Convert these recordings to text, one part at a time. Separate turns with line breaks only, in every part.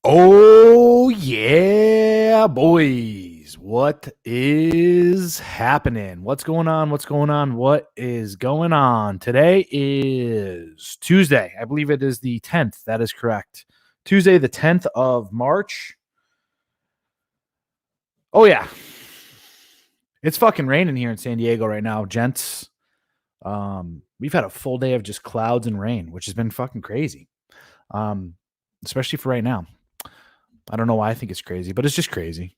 Oh, yeah, boys. What is happening? What's going on? What's going on? What is going on? Today is Tuesday. I believe it is the 10th. That is correct. Tuesday, the 10th of March. Oh, yeah. It's fucking raining here in San Diego right now, gents. We've had a full day of just clouds and rain, which has been fucking crazy. Especially for right now. I don't know why I think it's crazy, but it's just crazy.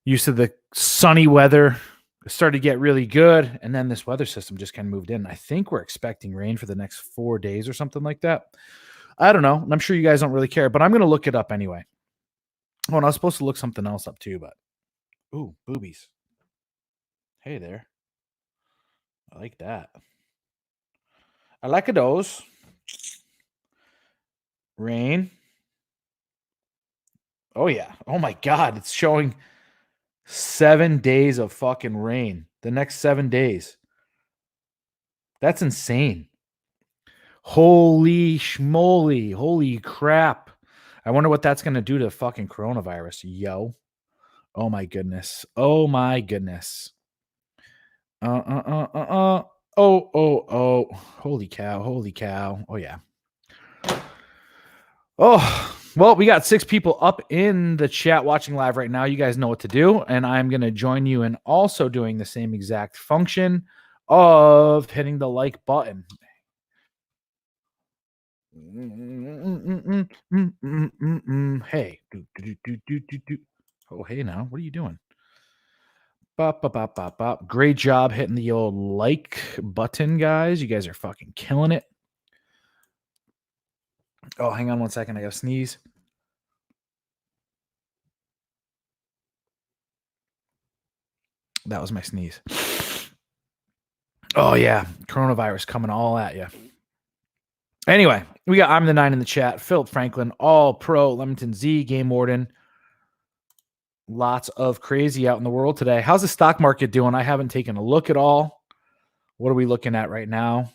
Used to the sunny weather, it started to get really good, and then this weather system just kind of moved in. I think we're expecting rain for the next 4 days or something like that. I don't know. I'm sure you guys don't really care, but I'm going to look it up anyway. Oh, and I was supposed to look something else up too, but ooh, boobies. Hey there. I like that. I like those. Rain. Oh, yeah. Oh, my God. It's showing 7 days of fucking rain. The next 7 days. That's insane. Holy schmoly. Holy crap. I wonder what that's going to do to fucking coronavirus, yo. Oh, my goodness. Oh, my goodness. Oh. Holy cow. Holy cow. Oh, yeah. Oh, well, we got 6 people up in the chat watching live right now. You guys know what to do. And I'm going to join you in also doing the same exact function of hitting the like button. Hey. Oh, hey now. What are you doing? Bop. Great job hitting the old like button, guys. You guys are fucking killing it. Oh, hang on one second. I gotta sneeze. That was my sneeze. Oh, yeah. Coronavirus coming all at you. Anyway, we got I'm the 9 in the chat. Philip Franklin, All Pro, Leamington Z, Game Warden. Lots of crazy out in the world today. How's the stock market doing? I haven't taken a look at all. What are we looking at right now?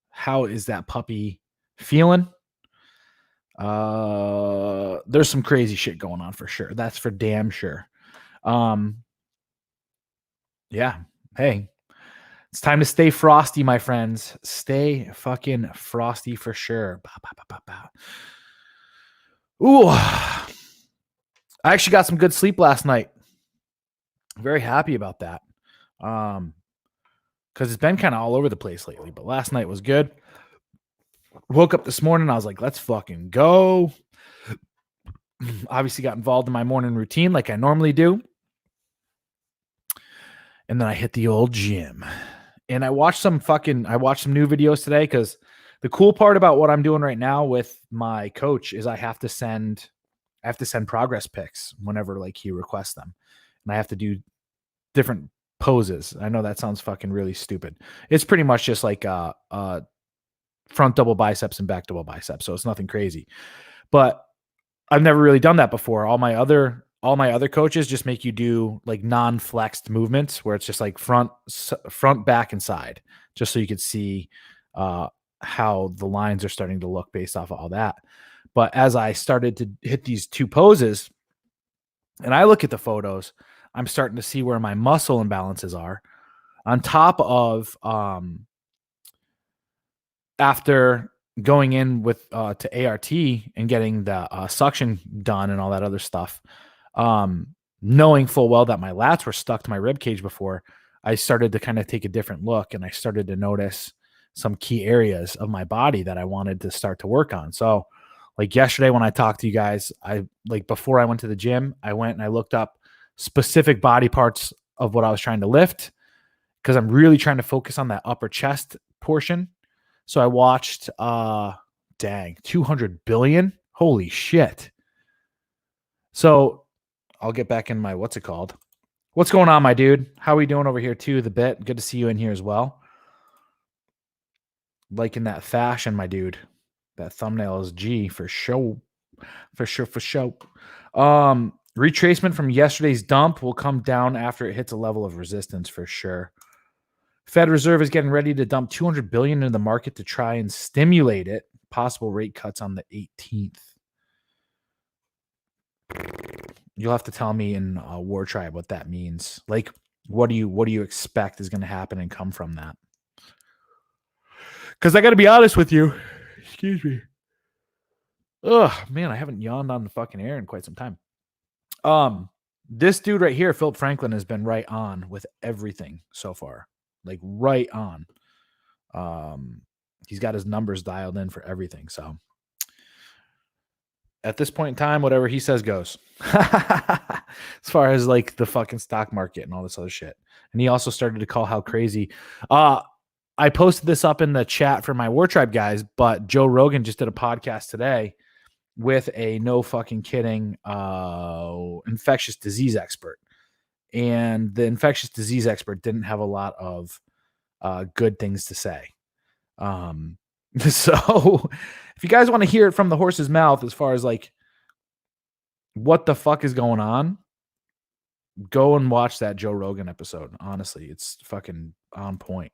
How is that puppy feeling? There's some crazy shit going on for sure. That's for damn sure. Yeah. Hey, it's time to stay frosty, my friends. Stay fucking frosty for sure. Ooh. I actually got some good sleep last night. Very happy about that. Because it's been kind of all over the place lately, but last night was good. Woke up this morning, I was like, let's fucking go. Obviously got involved in my morning routine like I normally do. And then I hit the old gym. And I watched some new videos today because the cool part about what I'm doing right now with my coach is I have to send progress pics whenever like he requests them. And I have to do different poses. I know that sounds fucking really stupid. It's pretty much just like front double biceps and back double biceps. So it's nothing crazy. But I've never really done that before. All my other coaches just make you do like non-flexed movements where it's just like front, back, and side, just so you could see how the lines are starting to look based off of all that. But as I started to hit these 2 poses and I look at the photos, I'm starting to see where my muscle imbalances are on top of after going in with to ART and getting the suction done and all that other stuff, knowing full well that my lats were stuck to my rib cage before, I started to kind of take a different look and I started to notice some key areas of my body that I wanted to start to work on. So like yesterday when I talked to you guys, I like before I went to the gym, I went and I looked up specific body parts of what I was trying to lift because I'm really trying to focus on that upper chest portion. So I watched 200 billion. Holy shit. So I'll get back in my what's it called? What's going on, my dude? How are we doing over here too? The bit. Good to see you in here as well. Liking that fashion, my dude. That thumbnail is G for show. For sure. Retracement from yesterday's dump will come down after it hits a level of resistance for sure. Fed Reserve is getting ready to dump 200 billion into the market to try and stimulate it. Possible rate cuts on the 18th. You'll have to tell me in WarTribe what that means. Like, what do you expect is going to happen and come from that? Because I got to be honest with you. Excuse me. Ugh, man, I haven't yawned on the fucking air in quite some time. This dude right here, Philip Franklin, has been right on with everything so far. Like right on. He's got his numbers dialed in for everything. So at this point in time, whatever he says goes. As far as like the fucking stock market and all this other shit. And he also started to call how crazy. I posted this up in the chat for my WarTribe guys, but Joe Rogan just did a podcast today with a no fucking kidding infectious disease expert. And the infectious disease expert didn't have a lot of good things to say. So if you guys want to hear it from the horse's mouth, as far as like what the fuck is going on, go and watch that Joe Rogan episode. Honestly, it's fucking on point.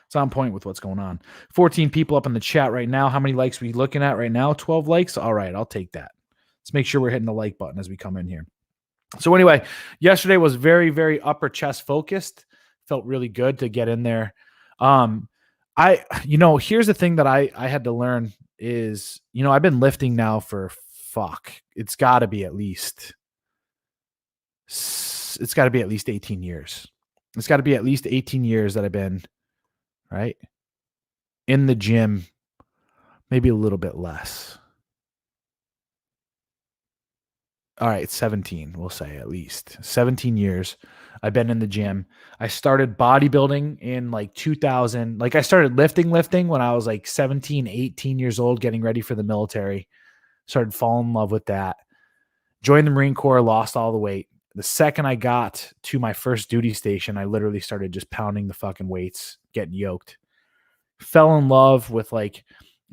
It's on point with what's going on. 14 people up in the chat right now. How many likes are we looking at right now? 12 likes? All right, I'll take that. Let's make sure we're hitting the like button as we come in here. So anyway, yesterday was very, very upper chest focused. Felt really good to get in there. Here's the thing that I had to learn is, I've been lifting now for it's got to be at least 18 years. It's got to be at least 18 years that I've been right in the gym, maybe a little bit less. All right, 17, we'll say at least 17 years. I've been in the gym. I started bodybuilding in like 2000. Like I started lifting when I was like 17, 18 years old, getting ready for the military. Started falling in love with that. Joined the Marine Corps, lost all the weight. The second I got to my first duty station, I literally started just pounding the fucking weights, getting yoked. Fell in love with like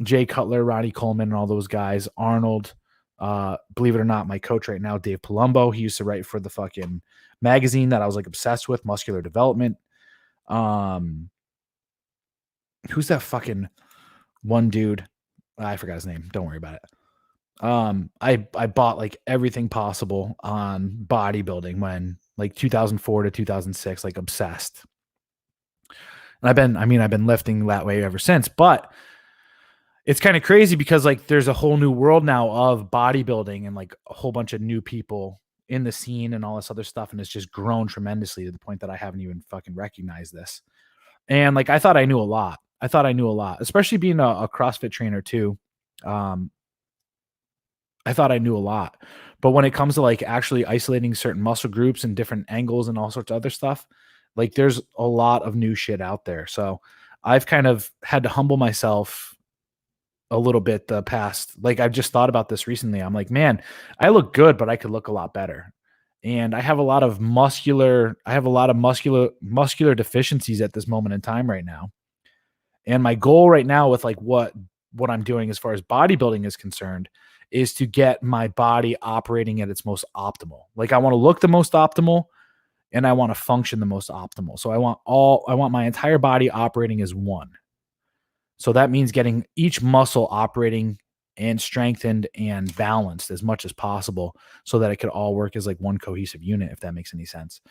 Jay Cutler, Ronnie Coleman, and all those guys. Arnold. Believe it or not, my coach right now, Dave Palumbo, he used to write for the fucking magazine that I was like obsessed with, Muscular Development. Who's that fucking one dude? I forgot his name. Don't worry about it. I bought like everything possible on bodybuilding when like 2004 to 2006, like obsessed. And I've been lifting that way ever since, but it's kind of crazy because like there's a whole new world now of bodybuilding and like a whole bunch of new people in the scene and all this other stuff. And it's just grown tremendously to the point that I haven't even fucking recognized this. And like, I thought I knew a lot, especially being a CrossFit trainer too. I thought I knew a lot, but when it comes to like actually isolating certain muscle groups and different angles and all sorts of other stuff, like there's a lot of new shit out there. So I've kind of had to humble myself a little bit the past. Like I've just thought about this recently. I'm like, man, I look good, but I could look a lot better. And I have a lot of muscular deficiencies at this moment in time right now. And my goal right now with like what I'm doing as far as bodybuilding is concerned is to get my body operating at its most optimal. Like I want to look the most optimal and I want to function the most optimal. So I want my entire body operating as one. So that means getting each muscle operating and strengthened and balanced as much as possible so that it could all work as like one cohesive unit, if that makes any sense.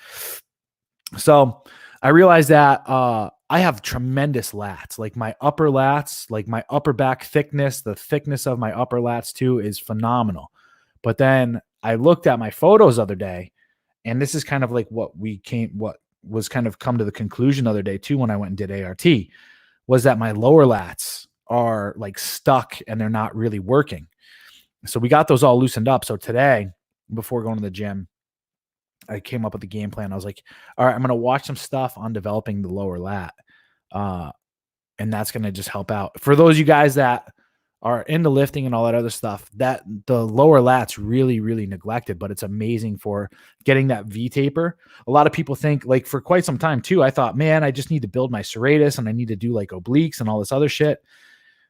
So I realized that I have tremendous lats, like my upper lats, like my upper back thickness, the thickness of my upper lats too is phenomenal. But then I looked at my photos the other day, and this is kind of like what was kind of come to the conclusion the other day too when I went and did ART, was that my lower lats are like stuck and they're not really working. So we got those all loosened up. So today, before going to the gym, I came up with the game plan. I was like, all right, I'm going to watch some stuff on developing the lower lat. And that's going to just help out. For those of you guys that are into lifting and all that other stuff, that the lower lat's really, really neglected, but it's amazing for getting that V taper. A lot of people think, like for quite some time too, I thought, man, I just need to build my serratus and I need to do like obliques and all this other shit.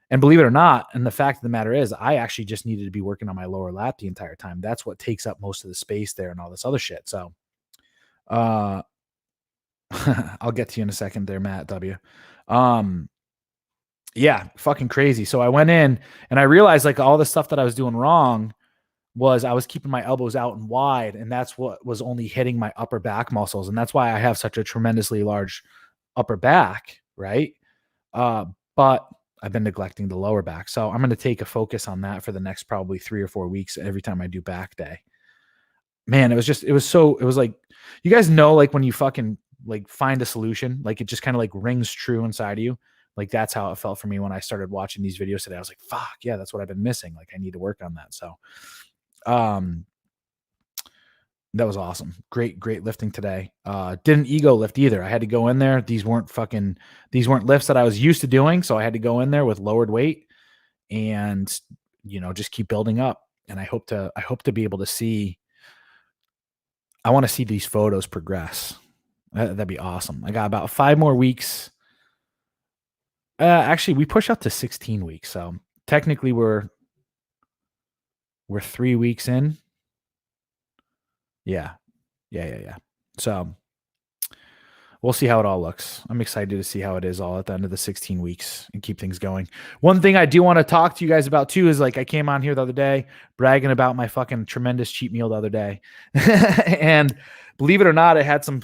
And believe it or not, and the fact of the matter is, I actually just needed to be working on my lower lat the entire time. That's what takes up most of the space there and all this other shit. So, I'll get to you in a second there, Matt W. Yeah, fucking crazy. So I went in and I realized like all the stuff that I was doing wrong was I was keeping my elbows out and wide, and that's what was only hitting my upper back muscles. And that's why I have such a tremendously large upper back, right? But I've been neglecting the lower back. So I'm going to take a focus on that for the next probably 3 or 4 weeks every time I do back day. Man, it was like, you guys know, like when you fucking like find a solution, like it just kind of like rings true inside of you. Like that's how it felt for me when I started watching these videos today. I was like, fuck, yeah, that's what I've been missing. Like I need to work on that. So, um, that was awesome. Great lifting today. Didn't ego lift either. I had to go in there. These weren't lifts that I was used to doing. So I had to go in there with lowered weight and, just keep building up. And I hope to be able to see, I want to see these photos progress. That'd be awesome. I got about 5 more weeks. Actually, we push up to 16 weeks. So technically we're 3 weeks in. Yeah. So we'll see how it all looks. I'm excited to see how it is all at the end of the 16 weeks and keep things going. One thing I do want to talk to you guys about too is like I came on here the other day bragging about my fucking tremendous cheat meal the other day. And believe it or not, it had some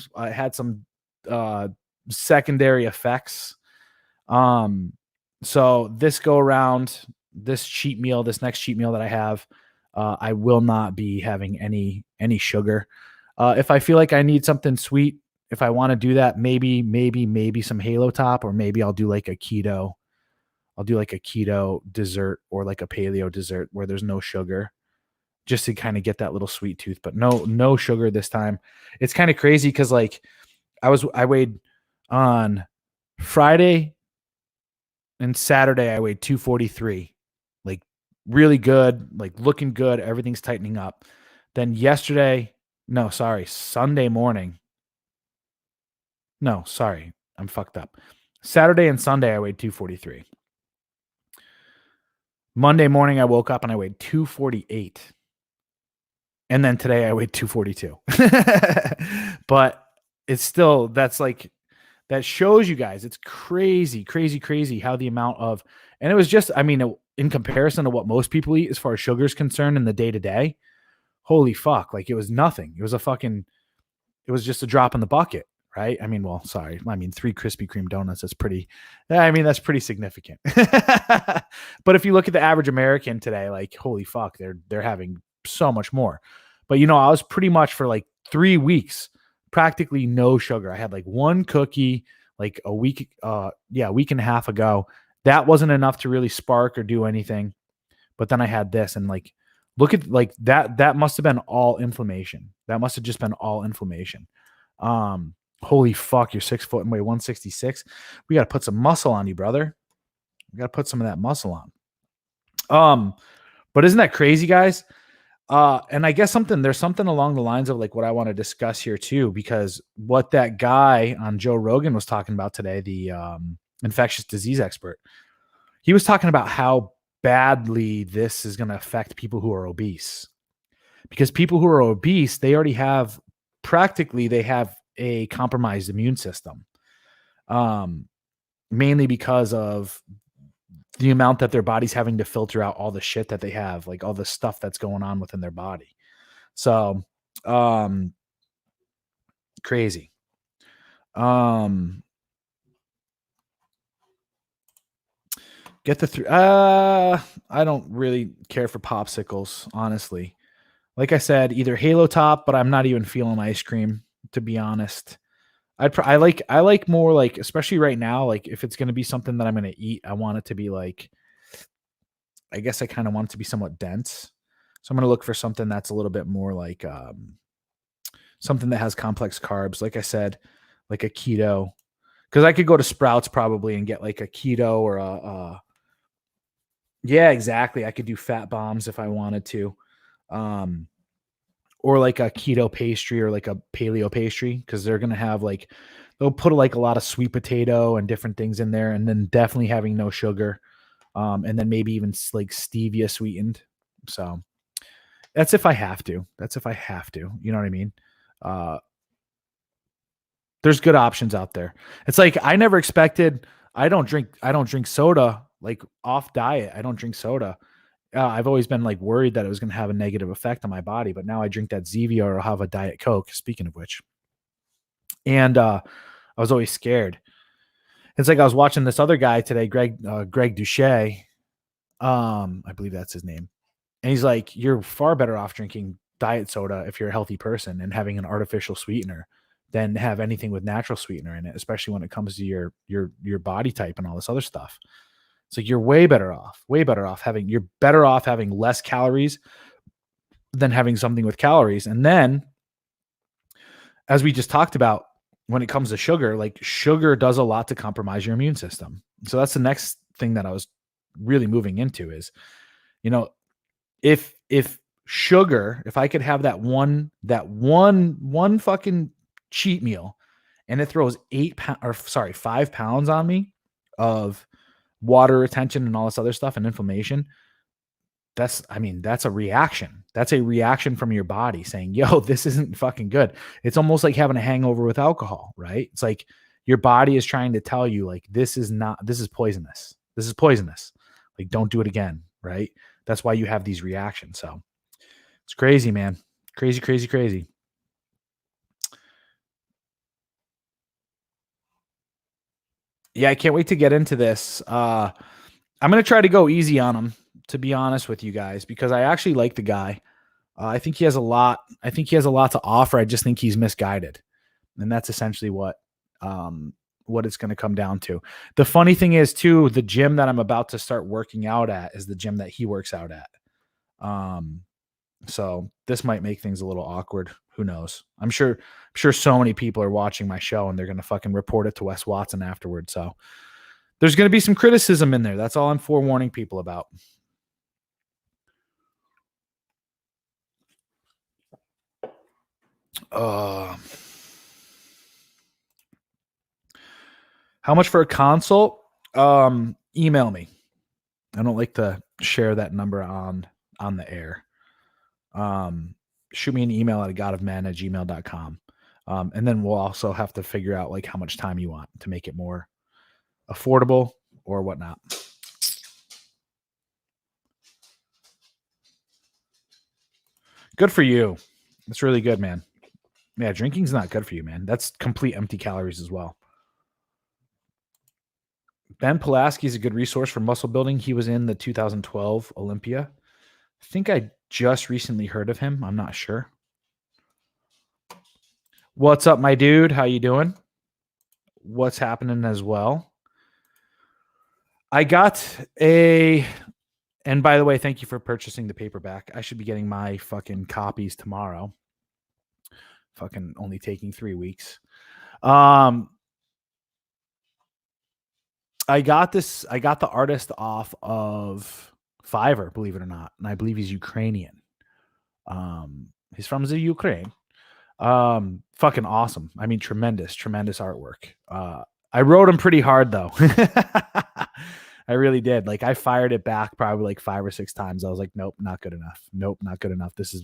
secondary effects. So this go around, this next cheat meal that I have, I will not be having any sugar. If I feel like I need something sweet, if I want to do that, maybe some Halo Top, or maybe I'll do like a keto. I'll do like a keto dessert or like a paleo dessert where there's no sugar, just to kind of get that little sweet tooth, but no sugar this time. It's kind of crazy because like I weighed on Friday and Saturday, I weighed 243, like really good, like looking good. Everything's tightening up. Then Sunday morning. No, sorry, I'm fucked up. Saturday and Sunday, I weighed 243. Monday morning, I woke up and I weighed 248. And then today I weighed 242. But it's still, that shows you guys, it's crazy how the amount of, and it was just, I mean, in comparison to what most people eat as far as sugar is concerned in the day to day, holy fuck, like it was nothing. It was just a drop in the bucket, right? I mean, 3 Krispy Kreme donuts, that's pretty significant. But if you look at the average American today, like, holy fuck, they're having so much more. But I was pretty much for like 3 weeks, practically no sugar. I had like one cookie, like a week and a half ago. That wasn't enough to really spark or do anything. But then I had this, and like, look at like that must have been all inflammation. That must have just been all inflammation. Holy fuck, you're 6 foot and weigh 166. We got to put some muscle on you, brother. We got to put some of that muscle on. But isn't that crazy, guys? And I guess there's something along the lines of like what I want to discuss here too, because what that guy on Joe Rogan was talking about today, the infectious disease expert, he was talking about how badly this is going to affect people who are obese, because people who are obese, they have a compromised immune system, mainly because of the amount that their body's having to filter out all the shit that they have, like all the stuff that's going on within their body. So, crazy. I don't really care for popsicles, honestly. Like I said, either Halo Top, but I'm not even feeling ice cream, to be honest. I like more like, especially right now, like if it's going to be something that I'm going to eat, I want it to be like, I guess I kind of want it to be somewhat dense. So I'm going to look for something that's a little bit more like something that has complex carbs. Like I said, like a keto, because I could go to Sprouts probably and get like a keto or yeah, exactly. I could do fat bombs if I wanted to. Or like a keto pastry or like a paleo pastry, because they're going to have like, they'll put like a lot of sweet potato and different things in there, and then definitely having no sugar. And then maybe even like stevia sweetened. So that's if I have to. You know what I mean? There's good options out there. It's like, I never expected, I don't drink soda, like off diet. I don't drink soda. I've always been like worried that it was going to have a negative effect on my body, but now I drink that Zevia or I'll have a Diet Coke, speaking of which. And I was always scared. It's like I was watching this other guy today, Greg Duché. I believe that's his name. And he's like, you're far better off drinking diet soda if you're a healthy person and having an artificial sweetener than have anything with natural sweetener in it, especially when it comes to your body type and all this other stuff. It's like you're way better off you're better off having less calories than having something with calories. And then, as we just talked about, when it comes to sugar, like sugar does a lot to compromise your immune system. So that's the next thing that I was really moving into is, if sugar, if I could have that one fucking cheat meal and it throws 5 pounds on me of water retention and all this other stuff and inflammation, that's a reaction. That's a reaction from your body saying, yo, this isn't fucking good. It's almost like having a hangover with alcohol, right? It's like your body is trying to tell you, like, this is poisonous. This is poisonous. Like, don't do it again, right? That's why you have these reactions. So it's crazy, man. Crazy, crazy, crazy. Yeah, I can't wait to get into this. I'm going to try to go easy on him, to be honest with you guys, because I actually like the guy. I think he has a lot. I think he has a lot to offer. I just think he's misguided, and that's essentially what it's going to come down to. The funny thing is, too, the gym that I'm about to start working out at is the gym that he works out at. So this might make things a little awkward. Who knows? I'm sure so many people are watching my show and they're going to fucking report it to Wes Watson afterwards. So there's going to be some criticism in there. That's all I'm forewarning people about. How much for a consult? Email me. I don't like to share that number on the air. Shoot me an email at agodofmen@gmail.com. And then we'll also have to figure out like how much time you want to make it more affordable or whatnot. Good for you. It's really good, man. Yeah, drinking's not good for you, man. That's complete empty calories as well. Ben Pulaski is a good resource for muscle building. He was in the 2012 Olympia. I think I just recently heard of him. I'm not sure. What's up, my dude? How you doing? What's happening as well? I got and by the way, thank you for purchasing the paperback. I should be getting my fucking copies tomorrow. Fucking only taking 3 weeks. I got the artist off of Fiverr, believe it or not. And I believe he's Ukrainian. He's from the Ukraine. Fucking awesome. I mean, tremendous artwork. I wrote him pretty hard though. I really did. Like I fired it back probably like 5 or 6 times. I was like, nope, not good enough. Nope, not good enough. This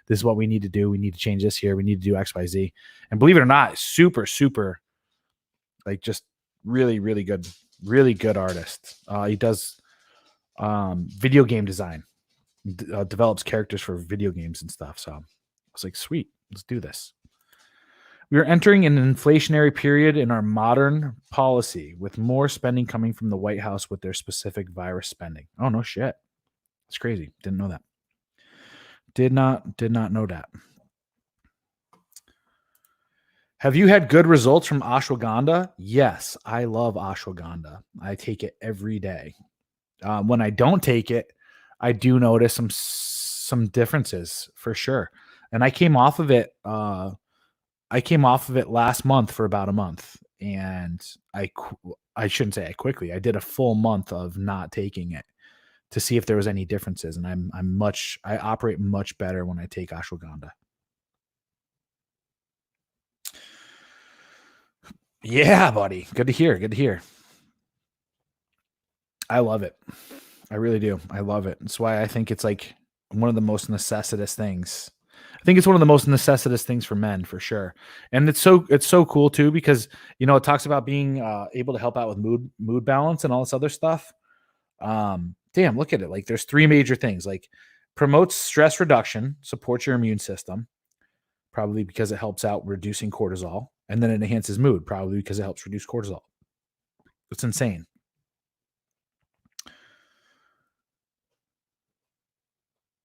is what we need to do. We need to change this here. We need to do X, Y, Z. And believe it or not, super, like just really, really good artist. He does video game design, develops characters for video games and stuff. So I was like, sweet, let's do this. We are entering an inflationary period in our modern policy, with more spending coming from the White House with their specific virus spending. Oh, no shit. It's crazy. Didn't know that. Did not know that. Have you had good results from ashwagandha? Yes, I love ashwagandha. I take it every day. When I don't take it, I do notice some differences for sure. And I came off of it. I came off of it last month for about a month, and I shouldn't say I quickly. I did a full month of not taking it to see if there was any differences, and I operate much better when I take ashwagandha. Yeah, buddy. Good to hear. I love it. I really do. I love it. That's why I think it's like one of the most necessitous things. I think it's one of the most necessitous things for men, for sure. And it's so cool too, because it talks about being able to help out with mood balance and all this other stuff. damn, look at it. Like there's 3 major things, like promotes stress reduction, supports your immune system, probably because it helps out reducing cortisol, and then it enhances mood, probably because it helps reduce cortisol. It's insane.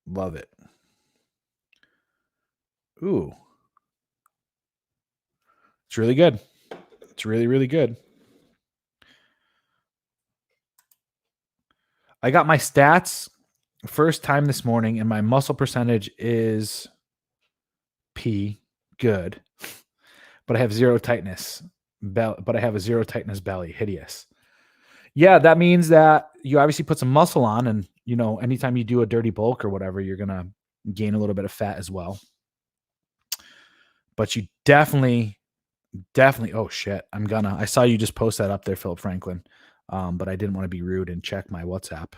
Love it. Ooh. It's really good. It's really, really good. I got my stats first time this morning, and my muscle percentage is P, good. But I have zero tightness. But I have a zero tightness belly, hideous. Yeah, that means that you obviously put some muscle on, and anytime you do a dirty bulk or whatever, you're gonna gain a little bit of fat as well. But you definitely. Oh shit! I saw you just post that up there, Philip Franklin. But I didn't want to be rude and check my WhatsApp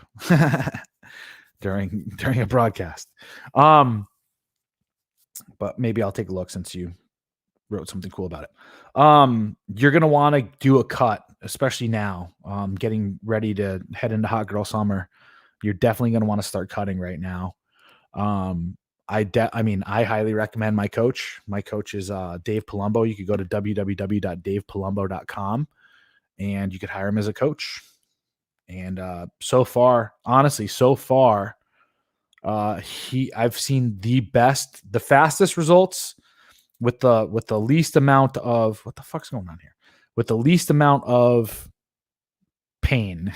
during a broadcast. But maybe I'll take a look since you wrote something cool about it. You're gonna want to do a cut, especially now. Getting ready to head into hot girl summer. You're definitely gonna want to start cutting right now. I highly recommend my coach. My coach is Dave Palumbo. You could go to www.davepalumbo.com and you could hire him as a coach. And so far, I've seen the fastest results with the least amount of what the fuck's going on here? With the least amount of pain.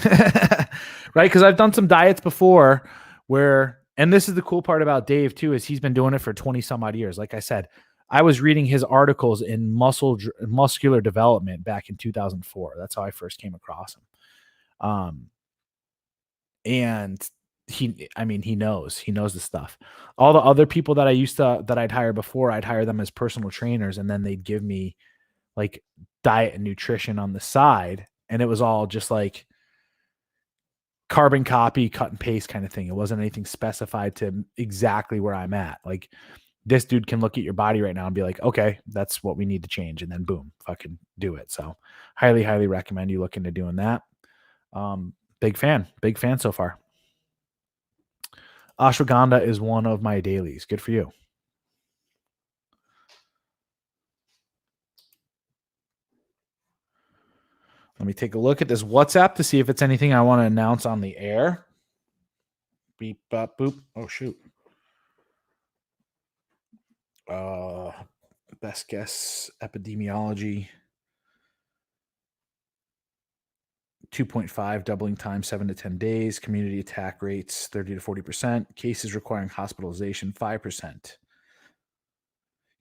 Right? Because I've done some diets before where, and this is the cool part about Dave too, is he's been doing it for 20 some odd years. Like I said, I was reading his articles in muscular development back in 2004. That's how I first came across him. And he knows the stuff. All the other people that I'd hire before, I'd hire them as personal trainers, and then they'd give me like diet and nutrition on the side. And it was all just like carbon copy, cut and paste kind of thing. It wasn't anything specified to exactly where I'm at. Like this dude can look at your body right now and be like, okay, that's what we need to change. And then boom, fucking do it. So highly, highly recommend you look into doing that. Big fan so far. Ashwagandha is one of my dailies. Good for you. Let me take a look at this WhatsApp to see if it's anything I want to announce on the air. Beep, bop, boop. Oh, shoot. Best guess, epidemiology. 2.5, doubling time 7 to 10 days. Community attack rates 30 to 40%. Cases requiring hospitalization 5%.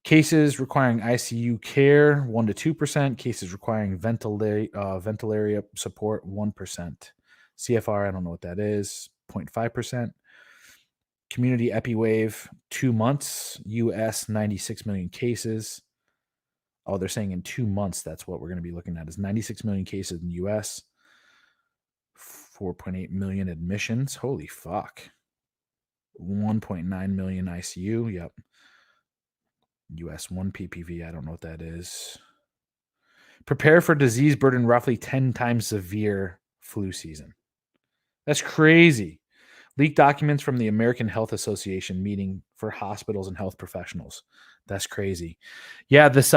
Cases requiring ICU care 1 to 2%. Cases requiring ventilator support 1%. CFR, I don't know what that is, 0.5%. Community epiwave 2 months. US 96 million cases. Oh, they're saying in 2 months. That's what we're going to be looking at is 96 million cases in the US. 4.8 million admissions. Holy fuck. 1.9 million ICU. Yep. US 1 PPV. I don't know what that is. Prepare for disease burden roughly 10 times severe flu season. That's crazy. Leaked documents from the American Health Association meeting for hospitals and health professionals. That's crazy. Yeah, this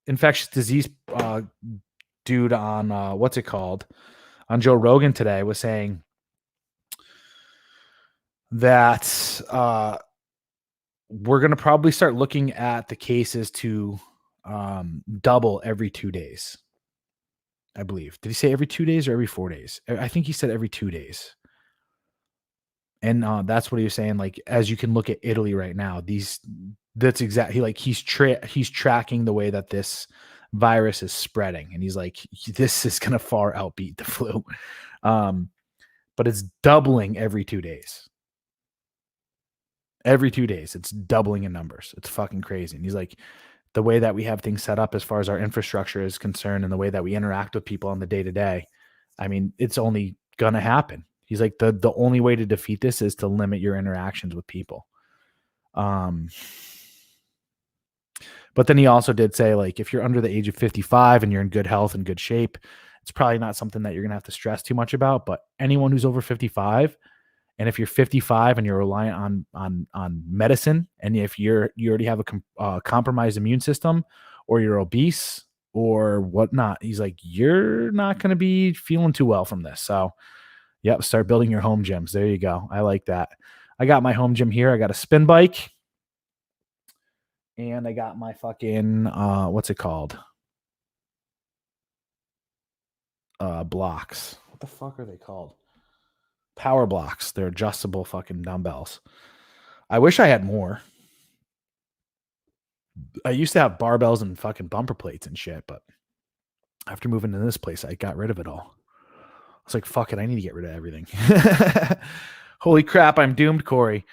infectious disease dude on on Joe Rogan today was saying that we're going to probably start looking at the cases to double every 2 days. I believe. Did he say every 2 days or every 4 days? I think he said every 2 days. And that's what he was saying. Like, as you can look at Italy right now, that's exactly like he's tracking the way that this virus is spreading. And he's like, this is going to far outbeat the flu. But it's doubling every 2 days. Every 2 days, it's doubling in numbers. It's fucking crazy. And he's like, the way that we have things set up as far as our infrastructure is concerned and the way that we interact with people on the day-to-day, I mean, it's only going to happen. He's like, the only way to defeat this is to limit your interactions with people. But then he also did say, like, if you're under the age of 55 and you're in good health and good shape, it's probably not something that you're going to have to stress too much about. But anyone who's over 55, and if you're 55 and you're reliant on medicine, and if you already have a compromised immune system, or you're obese or whatnot, he's like, you're not going to be feeling too well from this. So, yep, start building your home gyms. There you go. I like that. I got my home gym here. I got a spin bike, and I got my fucking what's it called? Blocks. What the fuck are they called? Power blocks. They're adjustable fucking dumbbells. I wish I had more. I used to have barbells and fucking bumper plates and shit, but after moving to this place, I got rid of it all. I was like, fuck it, I need to get rid of everything. Holy crap, I'm doomed, Corey.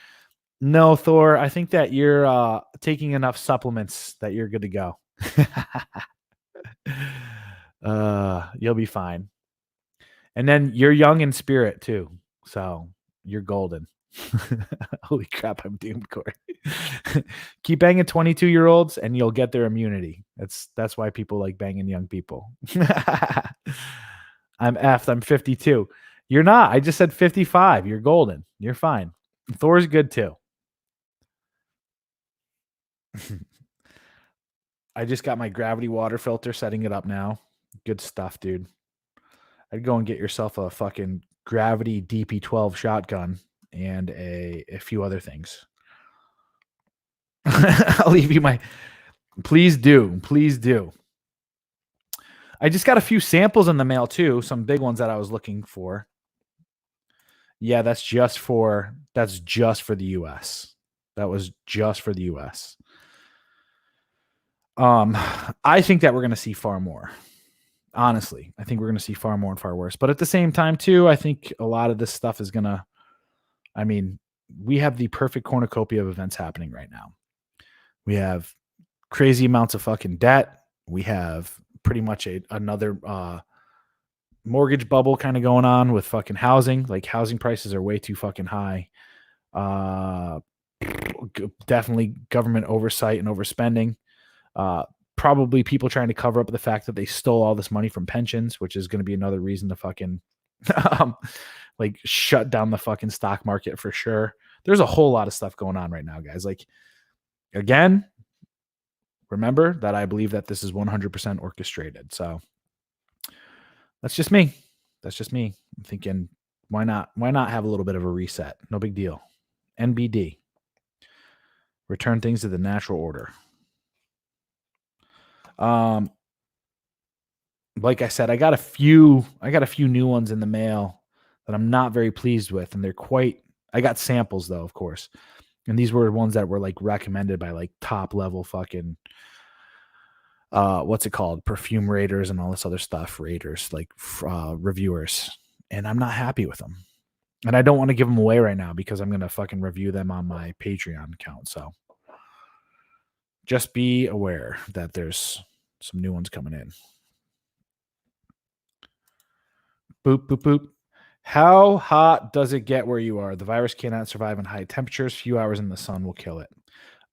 No, Thor, I think that you're taking enough supplements that you're good to go. You'll be fine. And then you're young in spirit too, so you're golden. Holy crap, I'm doomed, Corey. Keep banging 22-year-olds and you'll get their immunity. That's why people like banging young people. I'm effed. I'm 52. You're not. I just said 55. You're golden. You're fine. Thor's good too. I just got my gravity water filter, setting it up now. Good stuff, dude. I'd go and get yourself a fucking gravity DP12 shotgun and a few other things. I'll leave you my. Please do. Please do. I just got a few samples in the mail too. Some big ones that I was looking for. Yeah, that's just for the US. That was just for the US. I think that we're going to see far more. Honestly, I think we're going to see far more and far worse. But at the same time, too, I think a lot of this stuff is going to, I mean, we have the perfect cornucopia of events happening right now. We have crazy amounts of fucking debt. We have pretty much another mortgage bubble kind of going on with fucking housing. Like, housing prices are way too fucking high. Definitely government oversight and overspending. Probably people trying to cover up the fact that they stole all this money from pensions, which is going to be another reason to fucking like shut down the fucking stock market for sure. There's a whole lot of stuff going on right now, guys. Like, again, remember that I believe that this is 100% orchestrated. So that's just me. That's just me. I'm thinking, why not have a little bit of a reset? No big deal. NBD. Return things to the natural order. Like I said, I got a few new ones in the mail that I'm not very pleased with, and I got samples though, of course. And these were ones that were like recommended by like top level fucking what's it called? Perfume raters and all this other stuff, raters, like reviewers. And I'm not happy with them. And I don't want to give them away right now because I'm going to fucking review them on my Patreon account. So just be aware that there's some new ones coming in. Boop, boop, boop. How hot does it get where you are? The virus cannot survive in high temperatures. Few hours in the sun will kill it.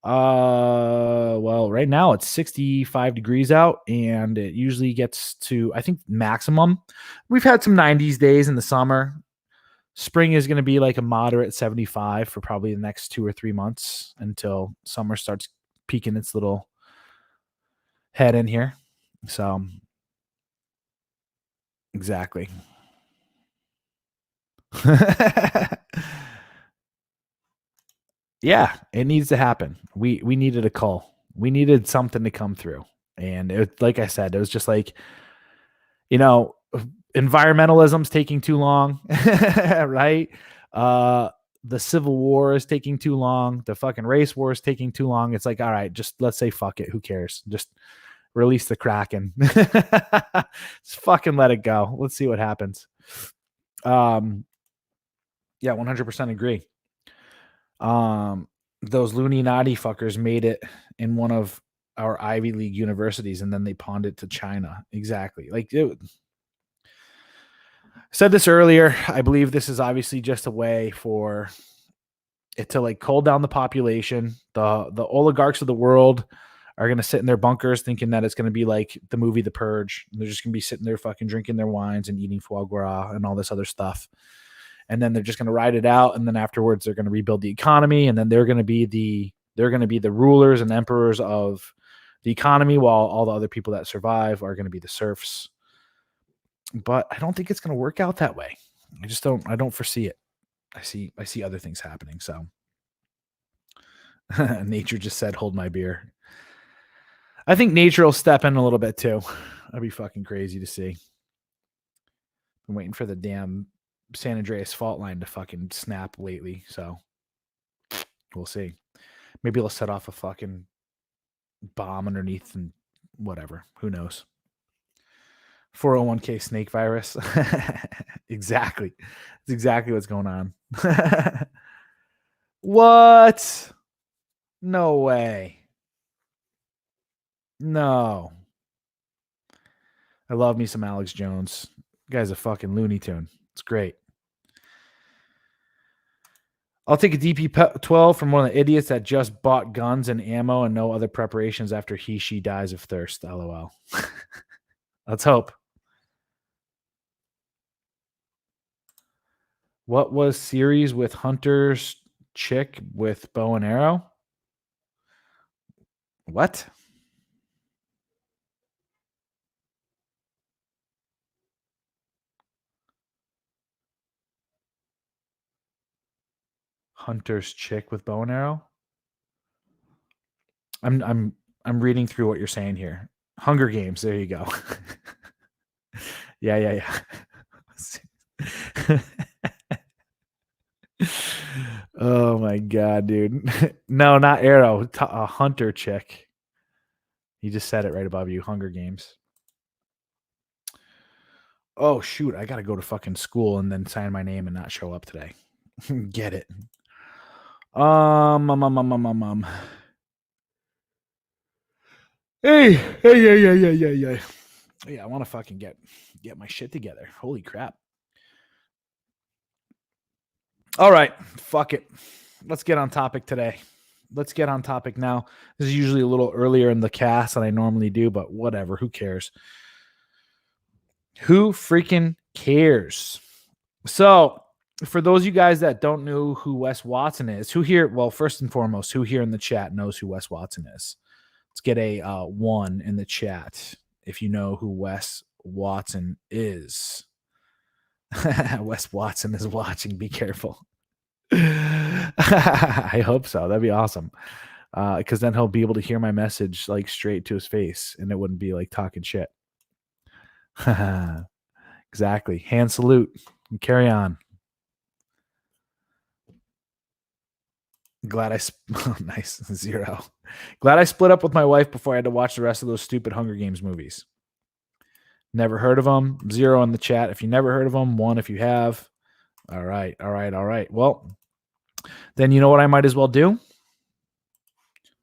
Well, right now it's 65 degrees out, and it usually gets to, I think, maximum. We've had some 90s days in the summer. Spring is going to be like a moderate 75 for probably the next 2 or 3 months until summer starts peeking its little head in here. So, exactly. Yeah, it needs to happen. We needed a call. We needed something to come through. And it, like I said, it was just like, environmentalism's taking too long, right? The Civil War is taking too long. The fucking race war is taking too long. It's like, all right, just let's say fuck it. Who cares? Just release the Kraken. Just fucking let it go. Let's see what happens. Yeah, 100% agree. Those loony naughty fuckers made it in one of our Ivy League universities, and then they pawned it to China. Exactly. Like, said this earlier. I believe this is obviously just a way for it to like cool down the population. The oligarchs of the world are going to sit in their bunkers thinking that it's going to be like the movie The Purge. They're just going to be sitting there fucking drinking their wines and eating foie gras and all this other stuff. And then they're just going to ride it out. And then afterwards they're going to rebuild the economy. And then they're going to be the rulers and emperors of the economy, while all the other people that survive are going to be the serfs. But I don't think it's going to work out that way. I don't foresee it. I see other things happening. So nature just said, hold my beer. I think nature will step in a little bit too. That'd be fucking crazy to see. I'm waiting for the damn San Andreas fault line to fucking snap lately. So we'll see. Maybe they'll set off a fucking bomb underneath and whatever. Who knows? 401k snake virus. Exactly. That's exactly what's going on. What? No way. No. I love me some Alex Jones. The guy's a fucking Looney Tune. It's great. I'll take a DP-12 from one of the idiots that just bought guns and ammo and no other preparations after she dies of thirst. LOL. Let's hope. What was series with Hunter's chick with bow and arrow? What? Hunter's chick with bow and arrow? I'm reading through what you're saying here. Hunger Games. There you go. Yeah. Oh my god, dude. No, not arrow. A hunter chick. You just said it right above you. Hunger Games. Oh shoot, I gotta go to fucking school and then sign my name and not show up today. Get it. Hey. Yeah, I want to fucking get my shit together. Holy crap. All right, fuck it. Let's get on topic today. Let's get on topic now. This is usually a little earlier in the cast than I normally do, but whatever. Who cares? Who freaking cares? So, for those of you guys that don't know who Wes Watson is, who here, well, first and foremost, who here in the chat knows who Wes Watson is? Let's get a 1 in the chat if you know who Wes Watson is. Wes Watson is watching. Be careful. I hope so. That'd be awesome. Because then he'll be able to hear my message like straight to his face and it wouldn't be like talking shit. Exactly. Hand salute and carry on. Glad nice 0. Glad I split up with my wife before I had to watch the rest of those stupid Hunger Games movies. Never heard of them. 0 in the chat if you never heard of them. 1 if you have. All right. Well, then you know what I might as well do?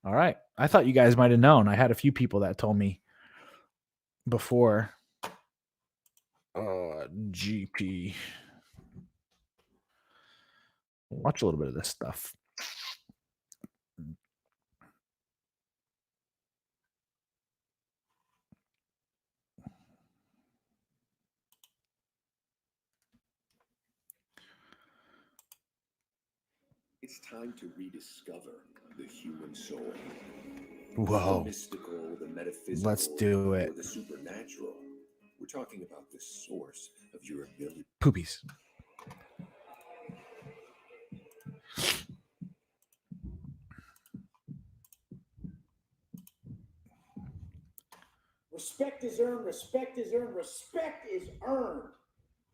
All right. I thought you guys might have known. I had a few people that told me before. GP. Watch a little bit of this stuff.
It's time to rediscover the human soul.
Whoa.
The mystical, the metaphysical,
let's do it.
Or the supernatural. We're talking about the source of your ability.
Poopies.
Respect is earned, respect is earned, respect is earned.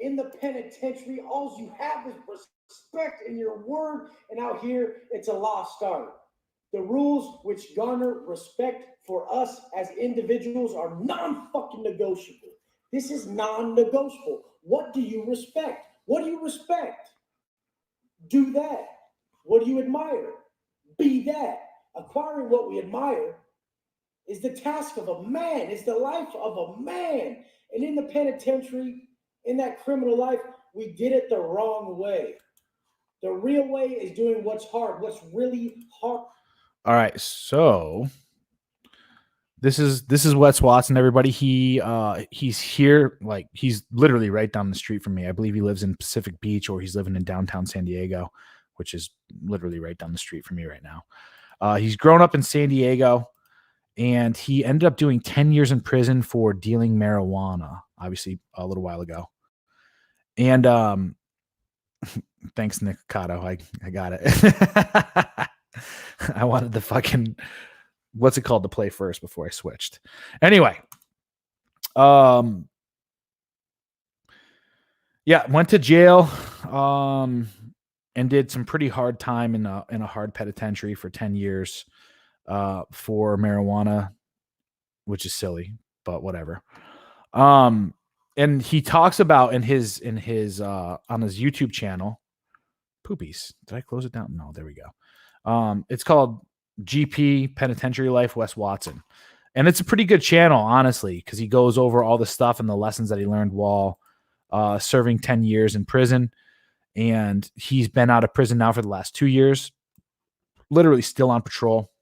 In the penitentiary, all you have is respect in your word, and out here, it's a lost art. The rules which garner respect for us as individuals are non-fucking negotiable. This is non-negotiable. What do you respect? What do you respect? Do that. What do you admire? Be that. Acquiring what we admire is the task of a man, is the life of a man. And in the penitentiary, in that criminal life, we did it the wrong way. The real way is doing what's hard, what's really hard.
All right, so this is Wes Watson, everybody. He's here, like he's literally right down the street from me. I believe he lives in Pacific Beach, or he's living in downtown San Diego, which is literally right down the street from me right now. He's grown up in San Diego, and he ended up doing 10 years in prison for dealing marijuana, obviously a little while ago. And thanks, Nick Cotto. I got it. I wanted the fucking, what's it called, to play first before I switched. Anyway, yeah, went to jail, and did some pretty hard time in a hard penitentiary for 10 years, for marijuana, which is silly, but whatever. And he talks about in his on his YouTube channel, poopies. Did I close it down? No, there we go. It's called GP Penitentiary Life Wes Watson. And it's a pretty good channel, honestly, because he goes over all the stuff and the lessons that he learned while serving 10 years in prison. And he's been out of prison now for the last 2 years, literally still on patrol.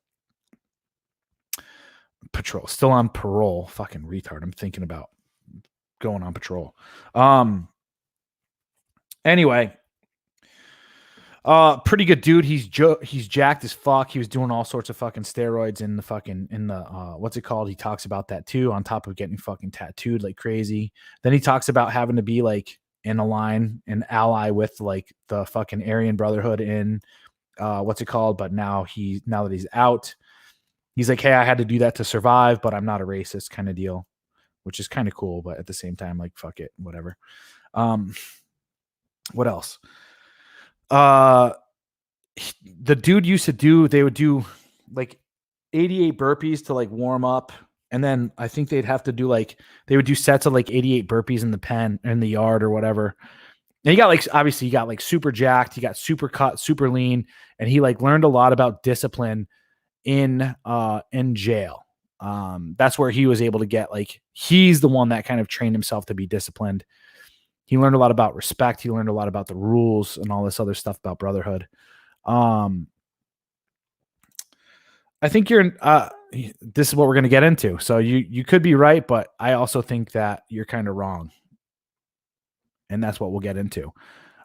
Still on parole. Fucking retard. I'm thinking about going on patrol. Anyway, pretty good dude. He's jacked as fuck. He was doing all sorts of fucking steroids in the what's it called? He talks about that too, on top of getting fucking tattooed like crazy. Then he talks about having to be like in a line, an ally with like the fucking Aryan Brotherhood in what's it called? But now that he's out, he's like, hey, I had to do that to survive, but I'm not a racist kind of deal, which is kind of cool. But at the same time, like, fuck it, whatever. What else? The dude used to they would do like 88 burpees to like warm up. And then I think they'd have to do they would do sets of like 88 burpees in the pen, in the yard or whatever. And he got like super jacked. He got super cut, super lean. And he like learned a lot about discipline in jail. That's where he was able to get, like, he's the one that kind of trained himself to be disciplined. He learned a lot about respect. He learned a lot about the rules and all this other stuff about brotherhood. I think this is what we're going to get into. So you could be right, but I also think that you're kind of wrong. And that's what we'll get into.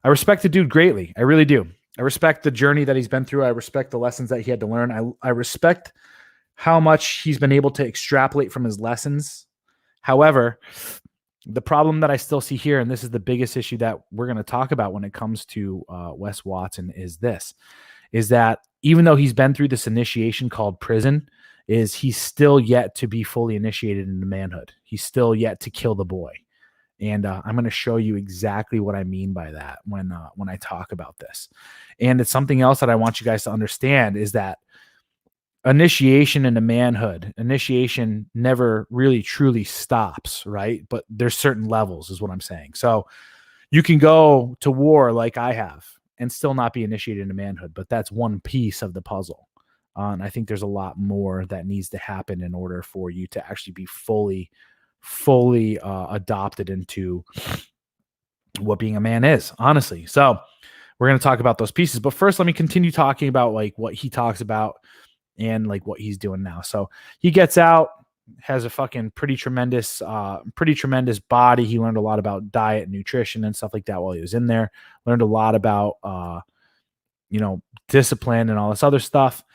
I respect the dude greatly. I really do. I respect the journey that he's been through. I respect the lessons that he had to learn. I respect how much he's been able to extrapolate from his lessons. However, the problem that I still see here, and this is the biggest issue that we're going to talk about when it comes to Wes Watson, is that even though he's been through this initiation called prison, he's still yet to be fully initiated into manhood. He's still yet to kill the boy. And I'm going to show you exactly what I mean by that when I talk about this. And it's something else that I want you guys to understand, is that initiation into manhood, initiation never really truly stops, right? But there's certain levels, is what I'm saying. So you can go to war like I have and still not be initiated into manhood, but that's one piece of the puzzle. And I think there's a lot more that needs to happen in order for you to actually be fully adopted into what being a man is, honestly. So we're going to talk about those pieces, but first let me continue talking about like what he talks about and like what he's doing now. So he gets out, has a fucking pretty tremendous body. He learned a lot about diet and nutrition and stuff like that while he was in there. Learned a lot about, discipline and all this other stuff.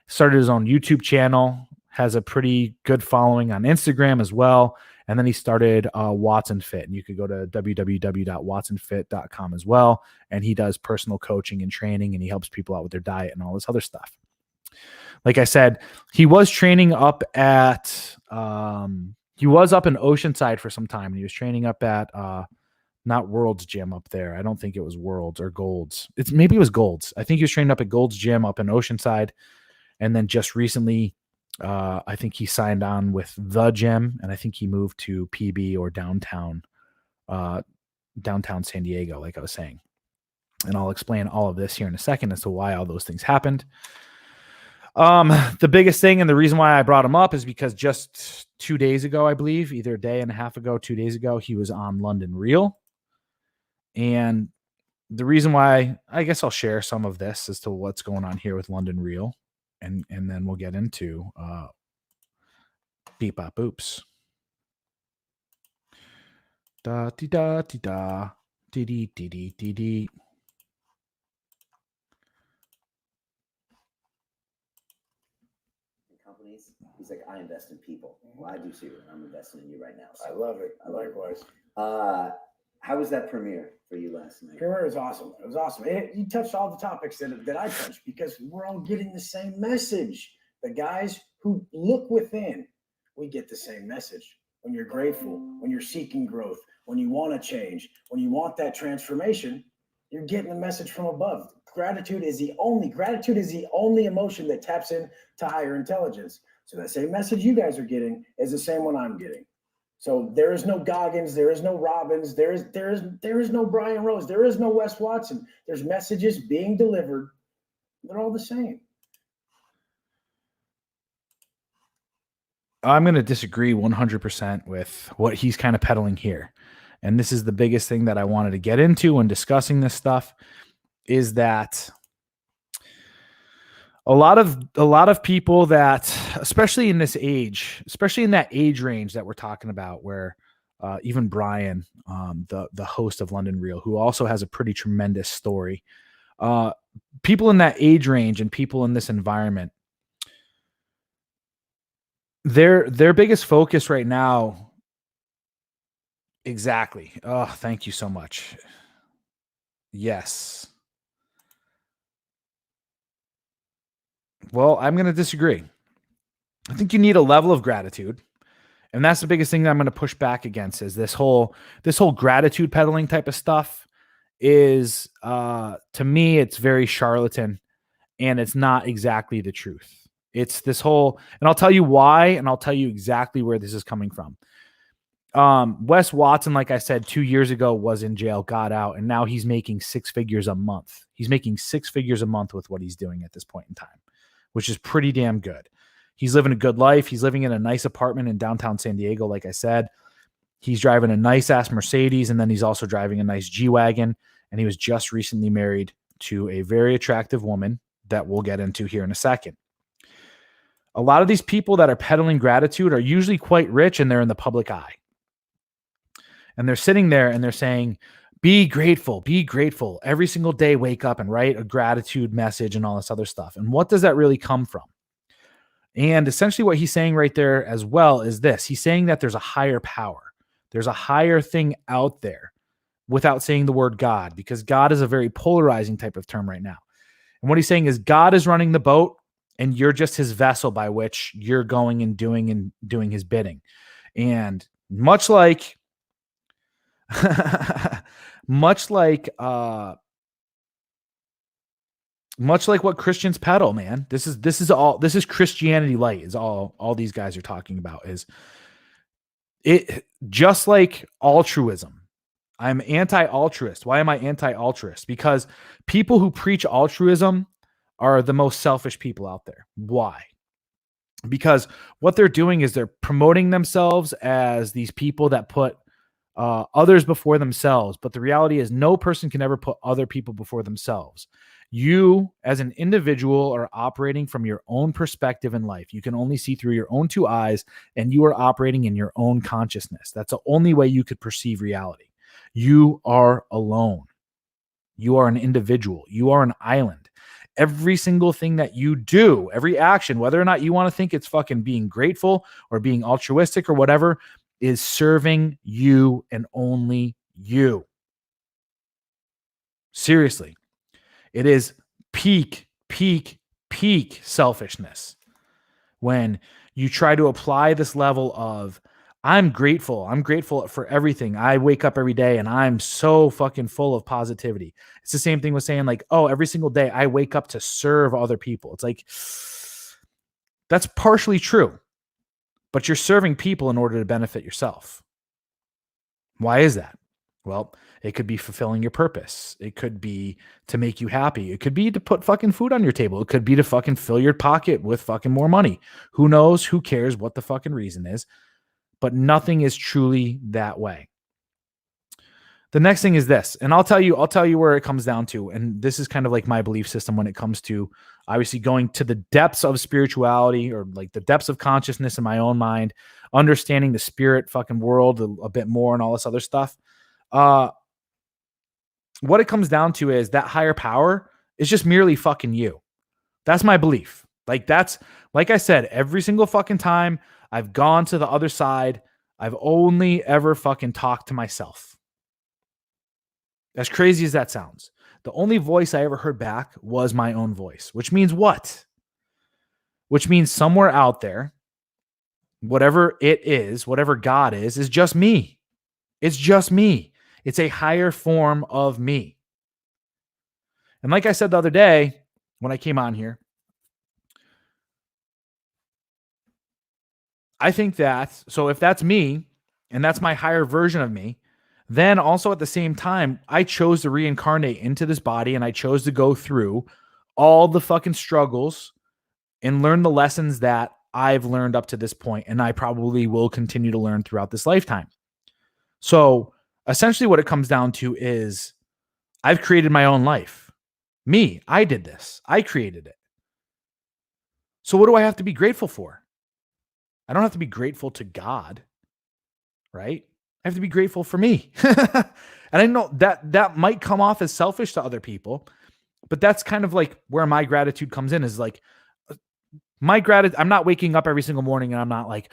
Started his own YouTube channel, has a pretty good following on Instagram as well. And then he started Watson Fit, and you could go to www.watsonfit.com as well. And he does personal coaching and training, and he helps people out with their diet and all this other stuff. Like I said, he was training up at, he was up in Oceanside for some time, and he was training up at, not World's Gym up there. I don't think it was World's or Gold's. Maybe it was Gold's. I think he was training up at Gold's Gym up in Oceanside. And then just recently, I think he signed on with the gym, and I think he moved to PB or downtown San Diego, like I was saying. And I'll explain all of this here in a second as to why all those things happened. The biggest thing, and the reason why I brought him up, is because just 2 days ago, I believe, either a day and a half ago, 2 days ago, he was on London Real. And the reason why, I guess I'll share some of this as to what's going on here with London Real. And then we'll get into Beep bop boops. Da dee da dee da. Dee dee dee dee dee dee.
Companies. He's like, I invest in people. Well, I do too, and I'm investing in you right now. So
I love it. Likewise.
How was that premiere for you last night?
Premiere was awesome. It was awesome. You touched all the topics that I touched because we're all getting the same message. The guys who look within, we get the same message. When you're grateful, when you're seeking growth, when you want to change, when you want that transformation, you're getting the message from above. Gratitude is the only emotion that taps into higher intelligence. So that same message you guys are getting is the same one I'm getting. So there is no Goggins, there is no Robbins, there is no Brian Rose, there is no Wes Watson. There's messages being delivered. They're all the same.
I'm going to disagree 100% with what he's kind of peddling here. And this is the biggest thing that I wanted to get into when discussing this stuff, is that a lot of people that, especially in this age, especially in that age range that we're talking about, where even Brian, the host of London Real, who also has a pretty tremendous story, people in that age range and people in this environment, their biggest focus right now. Exactly. Oh, thank you so much. Yes. Well, I'm going to disagree. I think you need a level of gratitude. And that's the biggest thing that I'm going to push back against, is this whole gratitude peddling type of stuff is, to me, it's very charlatan, and it's not exactly the truth. It's this whole, and I'll tell you why, and I'll tell you exactly where this is coming from. Wes Watson, like I said, 2 years ago was in jail, got out, and now he's making 6 figures a month. He's making 6 figures a month with what he's doing at this point in time, which is pretty damn good. He's living a good life. He's living in a nice apartment in downtown San Diego. Like I said, he's driving a nice ass Mercedes, and then he's also driving a nice G-Wagon. And he was just recently married to a very attractive woman that we'll get into here in a second. A lot of these people that are peddling gratitude are usually quite rich, and they're in the public eye. And they're sitting there and they're saying, be grateful, be grateful. Every single day, wake up and write a gratitude message and all this other stuff. And what does that really come from? And essentially what he's saying right there as well is this. He's saying that there's a higher power. There's a higher thing out there, without saying the word God, because God is a very polarizing type of term right now. And what he's saying is God is running the boat, and you're just his vessel by which you're going and doing his bidding. And much like much like what Christians peddle, man. This is Christianity light, is all these guys are talking about. Is it just like altruism? I'm anti-altruist. Why am I anti-altruist? Because people who preach altruism are the most selfish people out there. Why? Because what they're doing is they're promoting themselves as these people that put others before themselves. But the reality is no person can ever put other people before themselves. You, as an individual, are operating from your own perspective in life. You can only see through your own 2 eyes, and you are operating in your own consciousness. That's the only way you could perceive reality. You are alone. You are an individual. You are an island. Every single thing that you do, every action, whether or not you want to think it's fucking being grateful or being altruistic or whatever, is serving you and only you. Seriously. It is peak selfishness when you try to apply this level of, I'm grateful for everything. I wake up every day and I'm so fucking full of positivity. It's the same thing with saying like, oh, every single day I wake up to serve other people. It's like, that's partially true, but you're serving people in order to benefit yourself. Why is that? Well, it could be fulfilling your purpose. It could be to make you happy. It could be to put fucking food on your table. It could be to fucking fill your pocket with fucking more money. Who knows? Who cares what the fucking reason is? But nothing is truly that way. The next thing is this, and I'll tell you where it comes down to. And this is kind of like my belief system when it comes to obviously going to the depths of spirituality, or like the depths of consciousness in my own mind, understanding the spirit fucking world a bit more and all this other stuff. What it comes down to is that higher power is just merely fucking you. That's my belief. Like I said, every single fucking time I've gone to the other side, I've only ever fucking talked to myself. As crazy as that sounds, the only voice I ever heard back was my own voice, which means what? Which means somewhere out there, whatever it is, whatever God is just me. It's just me. It's a higher form of me. And like I said the other day when I came on here, I think that, so if that's me and that's my higher version of me, then also at the same time, I chose to reincarnate into this body, and I chose to go through all the fucking struggles and learn the lessons that I've learned up to this point, and I probably will continue to learn throughout this lifetime. So essentially what it comes down to is I've created my own life. Me, I did this. I created it. So what do I have to be grateful for? I don't have to be grateful to God, right? I have to be grateful for me. And I know that might come off as selfish to other people, but that's kind of like where my gratitude comes in, is like my gratitude. I'm not waking up every single morning and I'm not like,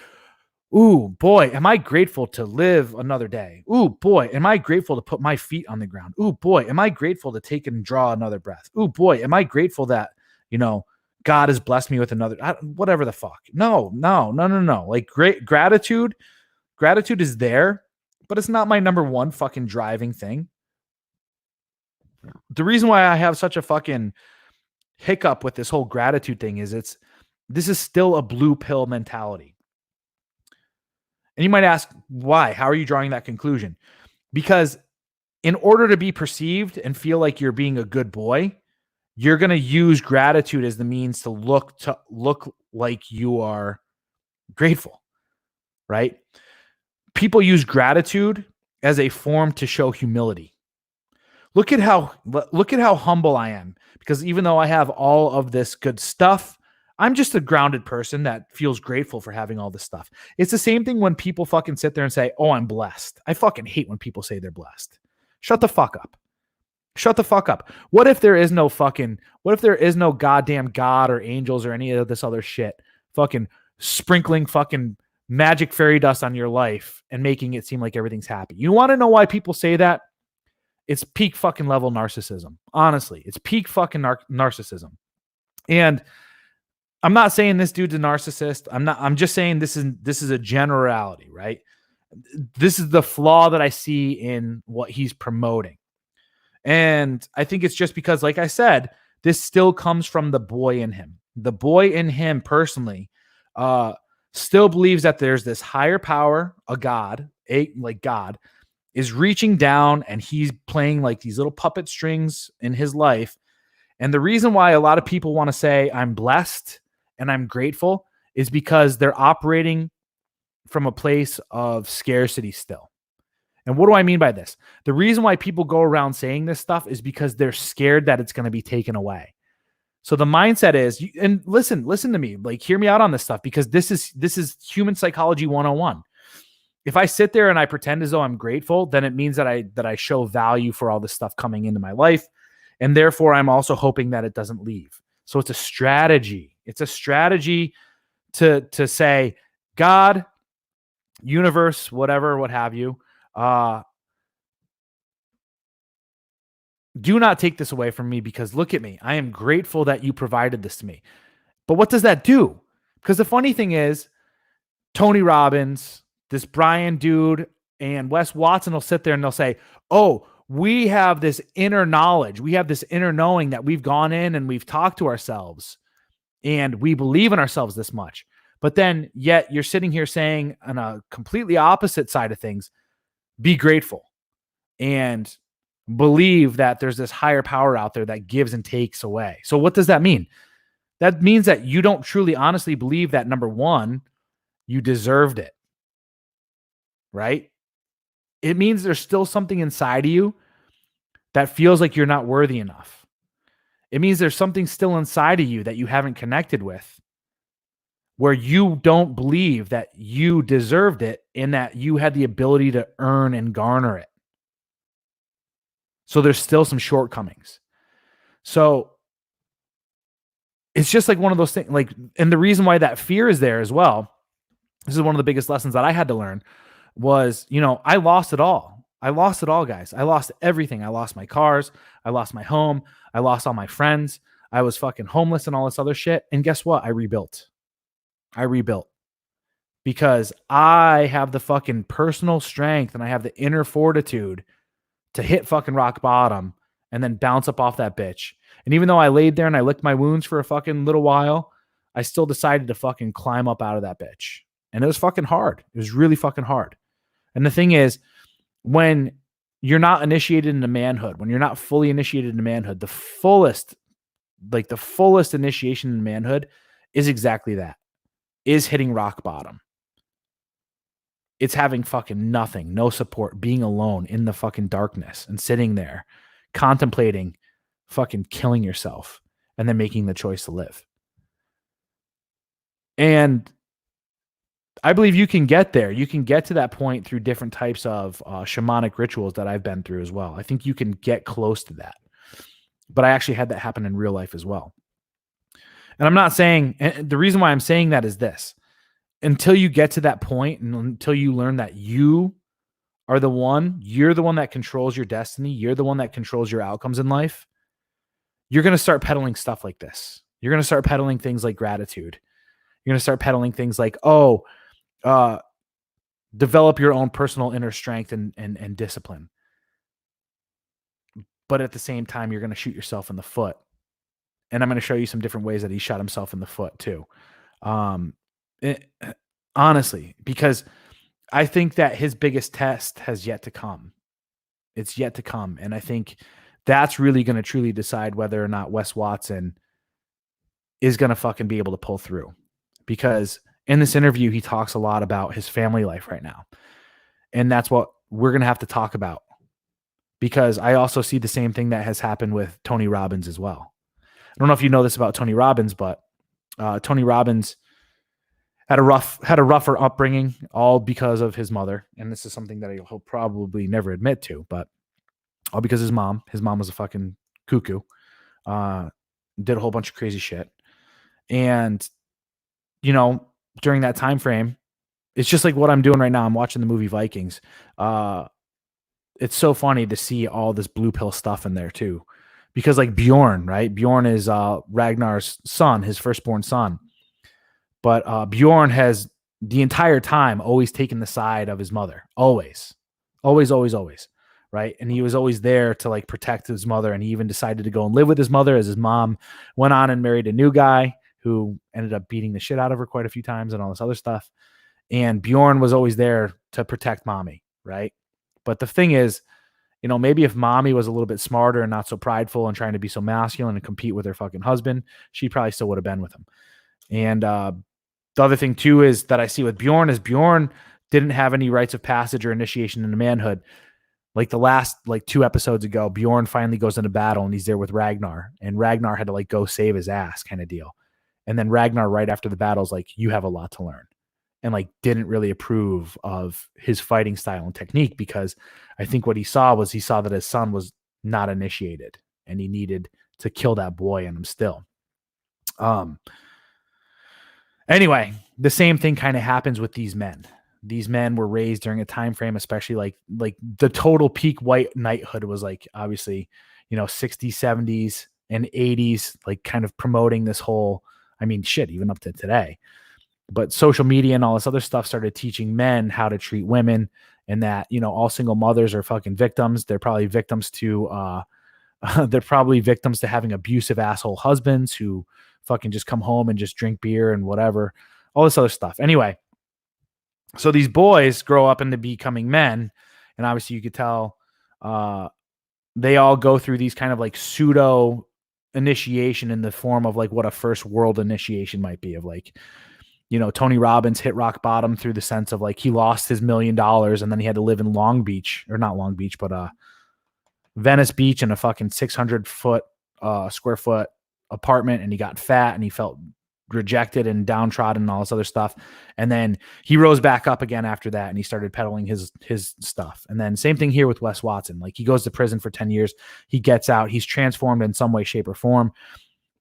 ooh, boy, am I grateful to live another day. Ooh, boy, am I grateful to put my feet on the ground. Ooh, boy, am I grateful to take and draw another breath. Ooh, boy, am I grateful that, God has blessed me with another, whatever the fuck. No. Like gratitude is there, but it's not my number one fucking driving thing. The reason why I have such a fucking hiccup with this whole gratitude thing is this is still a blue pill mentality. And you might ask, why? How are you drawing that conclusion? Because in order to be perceived and feel like you're being a good boy, you're going to use gratitude as the means to look like you are grateful, right? People use gratitude as a form to show humility. Look at how humble I am, because even though I have all of this good stuff, I'm just a grounded person that feels grateful for having all this stuff. It's the same thing when people fucking sit there and say, "Oh, I'm blessed." I fucking hate when people say they're blessed. Shut the fuck up. Shut the fuck up. What if there is no goddamn God or angels or any of this other shit fucking sprinkling fucking magic fairy dust on your life and making it seem like everything's happy? You want to know why people say that? It's peak fucking level narcissism. Honestly, it's peak fucking narcissism. And I'm not saying this dude's a narcissist. I'm just saying this is a generality, right? This is the flaw that I see in what he's promoting. And I think it's just because, like I said, this still comes from the boy in him. The boy in him personally still believes that there's this higher power, God is reaching down, and he's playing like these little puppet strings in his life. And the reason why a lot of people want to say I'm blessed and I'm grateful is because they're operating from a place of scarcity still. And what do I mean by this? The reason why people go around saying this stuff is because they're scared that it's going to be taken away. So the mindset is, and listen to me, like hear me out on this stuff, because this is human psychology 101. If I sit there and I pretend as though I'm grateful, then it means that I show value for all this stuff coming into my life. And therefore I'm also hoping that it doesn't leave. So it's a strategy. It's a strategy to say, God, universe, whatever, what have you, do not take this away from me, because look at me. I am grateful that you provided this to me. But what does that do? Because the funny thing is, Tony Robbins, this Brian dude, and Wes Watson will sit there and they'll say, oh, we have this inner knowledge. We have this inner knowing that we've gone in and we've talked to ourselves and we believe in ourselves this much. But then yet you're sitting here saying, on a completely opposite side of things, be grateful and believe that there's this higher power out there that gives and takes away. So what does that mean? That means that you don't truly honestly believe that, number one, you deserved it, right? it means there's still something inside of you that feels like you're not worthy enough. It means there's something still inside of you that you haven't connected with, where you don't believe that you deserved it and that you had the ability to earn and garner it. So there's still some shortcomings. So it's just like one of those things, like, and the reason why that fear is there as well, this is one of the biggest lessons that I had to learn was, I lost it all. I lost it all, guys. I lost everything. I lost my cars. I lost my home. I lost all my friends. I was fucking homeless and all this other shit. And guess what? I rebuilt because I have the fucking personal strength and I have the inner fortitude to hit fucking rock bottom and then bounce up off that bitch. And even though I laid there and I licked my wounds for a fucking little while, I still decided to fucking climb up out of that bitch. And it was fucking hard. It was really fucking hard. And the thing is, when you're not initiated into manhood, when you're not fully initiated into manhood, the fullest initiation in manhood is exactly that, is hitting rock bottom. It's having fucking nothing, no support, being alone in the fucking darkness and sitting there contemplating fucking killing yourself and then making the choice to live. And I believe you can get there. You can get to that point through different types of shamanic rituals that I've been through as well. I think you can get close to that. But I actually had that happen in real life as well. And I'm not saying, and the reason why I'm saying that is this. Until you get to that point and until you learn that you are the one, you're the one that controls your destiny, you're the one that controls your outcomes in life, you're going to start peddling stuff like this. You're going to start peddling things like gratitude. You're going to start peddling things like, develop your own personal inner strength and discipline. But at the same time, you're going to shoot yourself in the foot. And I'm going to show you some different ways that he shot himself in the foot too. Honestly, because I think that his biggest test has yet to come. It's yet to come. And I think that's really going to truly decide whether or not Wes Watson is going to fucking be able to pull through. Because in this interview, he talks a lot about his family life right now. And that's what we're going to have to talk about. Because I also see the same thing that has happened with Tony Robbins as well. I don't know if you know this about Tony Robbins, but Tony Robbins had a rougher upbringing, all because of his mother. And this is something that he'll probably never admit to, but all because his mom was a fucking cuckoo, did a whole bunch of crazy shit. And, during that time frame, it's just like what I'm doing right now. I'm watching the movie Vikings. It's so funny to see all this blue pill stuff in there too, because like Bjorn, right? Bjorn is Ragnar's son, his firstborn son. But Bjorn has the entire time always taken the side of his mother. Always. Right. And he was always there to like protect his mother. And he even decided to go and live with his mother as his mom went on and married a new guy who ended up beating the shit out of her quite a few times and all this other stuff. And Bjorn was always there to protect mommy. Right. But the thing is, maybe if mommy was a little bit smarter and not so prideful and trying to be so masculine and compete with her fucking husband, she probably still would have been with him. And the other thing too is that I see with Bjorn is Bjorn didn't have any rites of passage or initiation into manhood. Like the last 2 episodes ago, Bjorn finally goes into battle and he's there with Ragnar, and Ragnar had to go save his ass kind of deal. And then Ragnar right after the battle is like, you have a lot to learn, and didn't really approve of his fighting style and technique, because I think what he saw that his son was not initiated and he needed to kill that boy in him still. Anyway, the same thing kind of happens with these men. These men were raised during a time frame, especially like the total peak white knighthood was obviously, 60s, 70s and 80s, kind of promoting this whole, even up to today. But social media and all this other stuff started teaching men how to treat women, and that, all single mothers are fucking victims. They're probably victims to having abusive asshole husbands who fucking just come home and just drink beer and whatever, all this other stuff. Anyway, so these boys grow up into becoming men, and obviously you could tell they all go through these kind of pseudo initiation in the form of what a first world initiation might be, of Tony Robbins hit rock bottom through the sense of like he lost his $1 million and then he had to live in Long Beach, or not Long Beach, but Venice Beach in a fucking 600 square foot apartment, and he got fat and he felt rejected and downtrodden and all this other stuff. And then he rose back up again after that, and he started peddling his stuff. And then same thing here with Wes Watson. Like, he goes to prison for 10 years. He gets out. He's transformed in some way, shape, or form.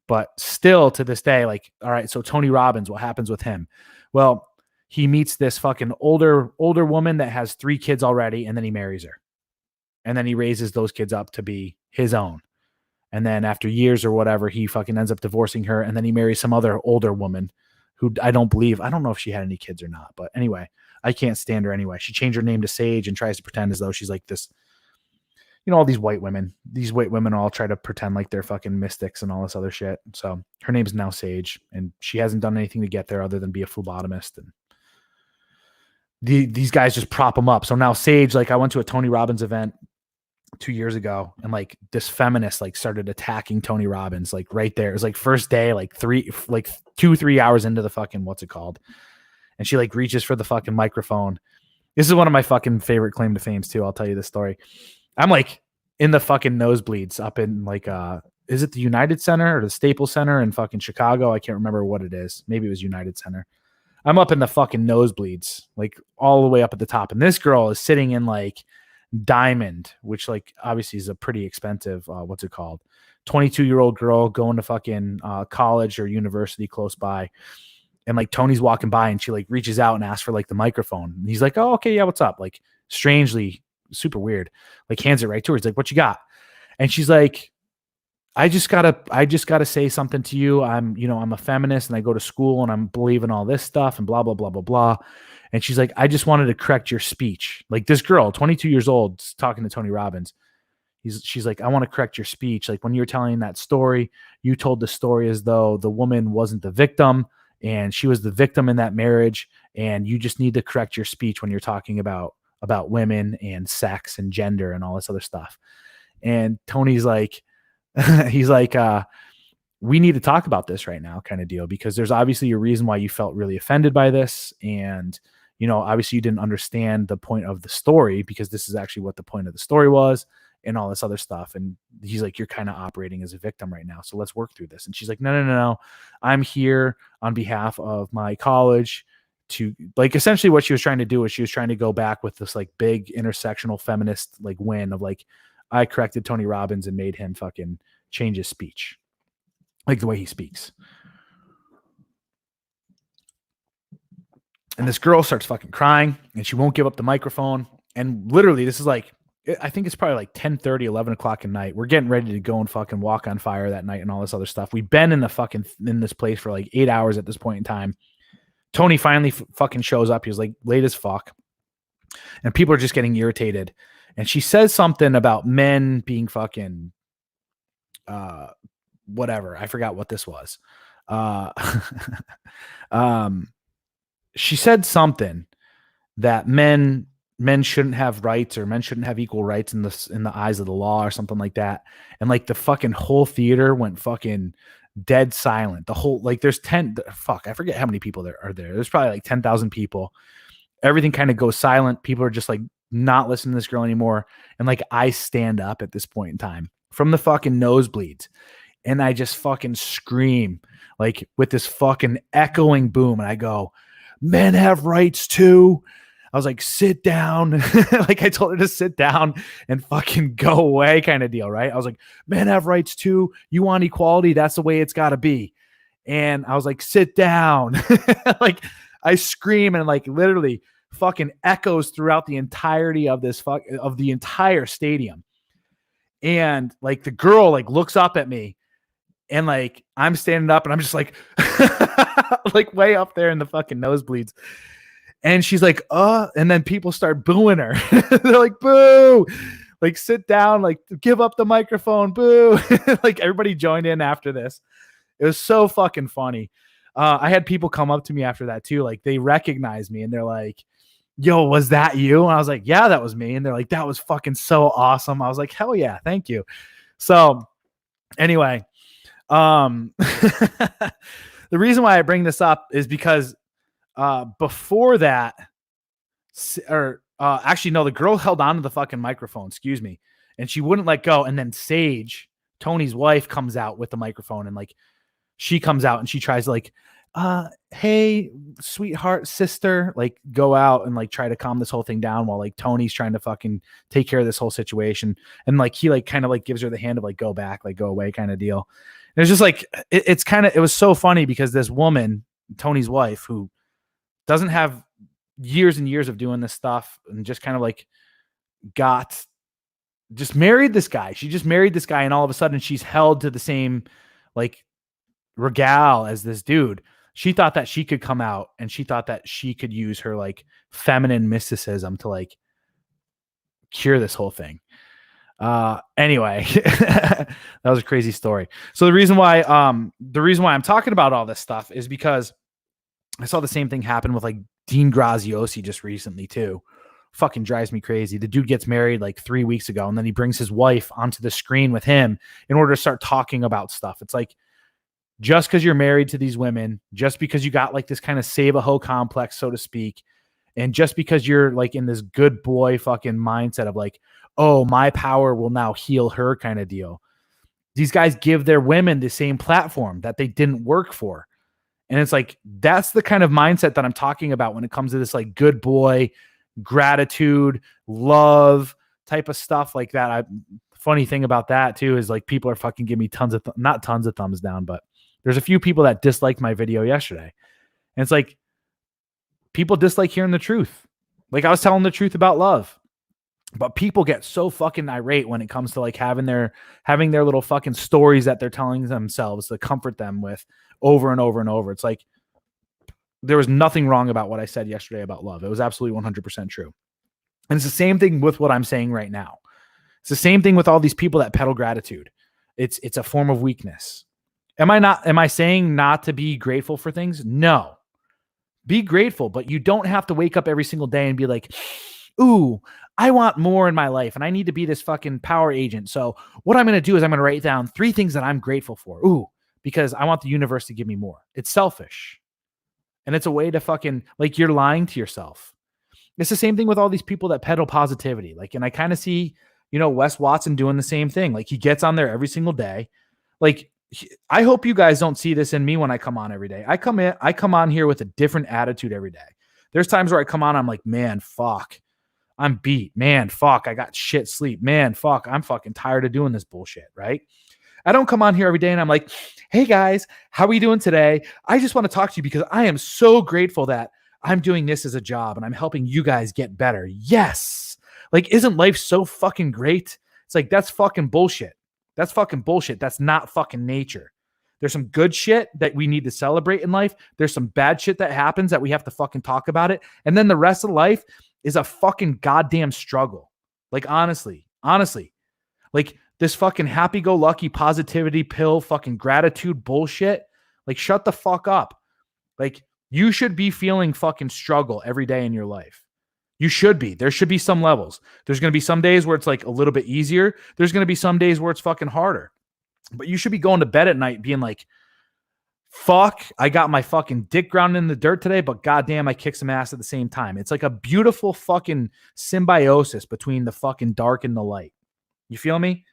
But still to this day, like, all right, so Tony Robbins, what happens with him? Well, he meets this fucking older woman that has 3 kids already, and then he marries her. And then he raises those kids up to be his own. And then after years or whatever, he fucking ends up divorcing her. And then he marries some other older woman who I don't know if she had any kids or not. But anyway, I can't stand her anyway. She changed her name to Sage and tries to pretend as though she's like this, all these white women all try to pretend like they're fucking mystics and all this other shit. So her name's now Sage, and she hasn't done anything to get there other than be a phlebotomist. And these guys just prop them up. So now Sage, like, I went to a Tony Robbins event 2 years ago, and like this feminist like started attacking Tony Robbins, like right there. It was like first day, like 2-3 hours into the fucking, what's it called? And she like reaches for the fucking microphone. This is one of my fucking favorite claim to fames too. I'll tell you this story. I'm like in the fucking nosebleeds up in like, is it the United Center or the Staples Center in fucking Chicago? I can't remember what it is. Maybe it was United Center. I'm up in the fucking nosebleeds, like all the way up at the top. And this girl is sitting in like Diamond, which like obviously is a pretty expensive, 22-year-old girl going to fucking college or university close by. And like Tony's walking by, and she like reaches out and asks for like the microphone. And he's like, "Oh, okay, yeah, what's up?" Like, strangely, super weird, like hands it right to her. He's like, "What you got?" And she's like, I just gotta say something to you. I'm a feminist, and I go to school, and I'm believing all this stuff and blah, blah, blah, blah, blah. And she's like, "I just wanted to correct your speech." Like, this girl, 22 years old, talking to Tony Robbins. She's like, "I want to correct your speech. Like, when you were telling that story, you told the story as though the woman wasn't the victim and she was the victim in that marriage. And you just need to correct your speech when you're talking about women and sex and gender and all this other stuff." And Tony's like, he's like, "We need to talk about this right now," kind of deal, because there's obviously a reason why you felt really offended by this. And, obviously you didn't understand the point of the story, because this is actually what the point of the story was and all this other stuff. And he's like, "You're kind of operating as a victim right now. So let's work through this." And she's like, No. I'm here on behalf of my college to, like, essentially what she was trying to do is she was trying to go back with this like big intersectional feminist like win of like, I corrected Tony Robbins and made him fucking change his speech, like the way he speaks. And this girl starts fucking crying, and she won't give up the microphone. And literally, this is like, I think it's probably like 10:30, 11 o'clock at night. We're getting ready to go and fucking walk on fire that night and all this other stuff. We've been in this place for like 8 hours at this point in time. Tony finally fucking shows up. He was like late as fuck. And people are just getting irritated. And she says something about men being fucking, whatever. I forgot what this was. She said something that men shouldn't have rights, or men shouldn't have equal rights in the eyes of the law, or something like that. And like the fucking whole theater went fucking dead silent. The whole, like, there's I forget how many people there are there. There's probably like 10,000 people. Everything kind of goes silent. People are just like not listening to this girl anymore. And like, I stand up at this point in time from the fucking nosebleeds, and I just fucking scream like with this fucking echoing boom. And I go, "Men have rights too." I was like, "Sit down." Like, I told her to sit down and fucking go away, kind of deal, right? I was like, "Men have rights too. You want equality? That's the way it's got to be." And I was like, "Sit down." Like, I scream, and like literally fucking echoes throughout the entirety of of the entire stadium. And like the girl like looks up at me, and like I'm standing up, and I'm just like like way up there in the fucking nosebleeds. And she's like, and then people start booing her. They're like, "Boo!" Like, "Sit down!" Like, "Give up the microphone!" Boo! Like, everybody joined in after this. It was so fucking funny. I had people come up to me after that too. Like, they recognized me, and they're like, "Yo, was that you?" And I was like, "Yeah, that was me." And they're like, "That was fucking so awesome." I was like, "Hell yeah, thank you." So anyway, the reason why I bring this up is because before that, actually, no, the girl held on to the fucking microphone, excuse me, and she wouldn't let go. And then Sage, Tony's wife, comes out with the microphone, and like she comes out and she tries to like, hey, sweetheart, sister, like go out and like try to calm this whole thing down while like Tony's trying to fucking take care of this whole situation. And like he like kind of like gives her the hand of like go back, like go away kind of deal. And it's just like it was so funny because this woman, Tony's wife, who doesn't have years and years of doing this stuff and just kind of like just married this guy. She just married this guy, and all of a sudden she's held to the same like regale as this dude. She thought that she could come out and she thought that she could use her like feminine mysticism to like cure this whole thing. Anyway, that was a crazy story. So the reason why I'm talking about all this stuff is because I saw the same thing happen with like Dean Graziosi just recently too. Fucking drives me crazy. The dude gets married like 3 weeks ago, and then he brings his wife onto the screen with him in order to start talking about stuff. It's like, just because you're married to these women, just because you got like this kind of save a hoe complex, so to speak, and just because you're like in this good boy fucking mindset of like, oh, my power will now heal her kind of deal. These guys give their women the same platform that they didn't work for. And it's like, that's the kind of mindset that I'm talking about when it comes to this like good boy, gratitude, love type of stuff like that. Funny thing about that too is like people are fucking giving me not tons of thumbs down, but there's a few people that disliked my video yesterday. And it's like, people dislike hearing the truth. Like I was telling the truth about love, but people get so fucking irate when it comes to like having their little fucking stories that they're telling themselves to comfort them with over and over and over. It's like, there was nothing wrong about what I said yesterday about love. It was absolutely 100% true. And it's the same thing with what I'm saying right now. It's the same thing with all these people that peddle gratitude. It's a form of weakness. Am I saying not to be grateful for things? No. Be grateful, but you don't have to wake up every single day and be like, ooh, I want more in my life and I need to be this fucking power agent. So what I'm going to do is I'm going to write down 3 things that I'm grateful for. Ooh, because I want the universe to give me more. It's selfish. And it's a way to fucking, like, you're lying to yourself. It's the same thing with all these people that peddle positivity. Like, and I kind of see, Wes Watson doing the same thing. Like, he gets on there every single day. Like, I hope you guys don't see this in me when I come on every day. I come on here with a different attitude every day. There's times where I come on, I'm like, man, fuck, I'm beat. Man, fuck, I got shit sleep. Man, fuck, I'm fucking tired of doing this bullshit, right? I don't come on here every day and I'm like, hey guys, how are we doing today? I just want to talk to you because I am so grateful that I'm doing this as a job and I'm helping you guys get better. Yes. Like, isn't life so fucking great? It's like, that's fucking bullshit. That's fucking bullshit. That's not fucking nature. There's some good shit that we need to celebrate in life. There's some bad shit that happens that we have to fucking talk about it. And then the rest of life is a fucking goddamn struggle. Like, honestly, like this fucking happy-go-lucky positivity pill, fucking gratitude bullshit. Like, shut the fuck up. Like, you should be feeling fucking struggle every day in your life. You should be. There should be some levels. There's going to be some days where it's like a little bit easier. There's going to be some days where it's fucking harder. But you should be going to bed at night being like, fuck, I got my fucking dick ground in the dirt today, but goddamn, I kicked some ass at the same time. It's like a beautiful fucking symbiosis between the fucking dark and the light. You feel me?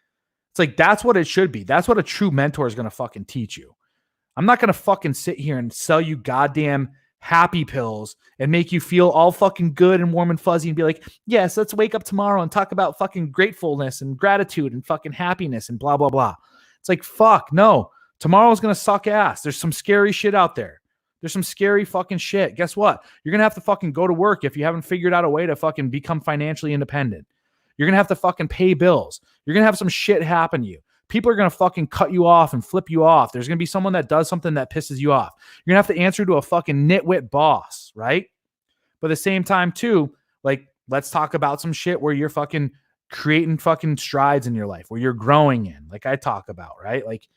It's like, that's what it should be. That's what a true mentor is going to fucking teach you. I'm not going to fucking sit here and sell you goddamn happy pills and make you feel all fucking good and warm and fuzzy and be like, yes, let's wake up tomorrow and talk about fucking gratefulness and gratitude and fucking happiness and blah, blah, blah. It's like, fuck, no. Tomorrow's going to suck ass. There's some scary shit out there. There's some scary fucking shit. Guess what? You're going to have to fucking go to work if you haven't figured out a way to fucking become financially independent. You're going to have to fucking pay bills. You're going to have some shit happen to you. People are going to fucking cut you off and flip you off. There's going to be someone that does something that pisses you off. You're going to have to answer to a fucking nitwit boss, right? But at the same time, too, like, let's talk about some shit where you're fucking creating fucking strides in your life, where you're growing in, like I talk about, right? Like,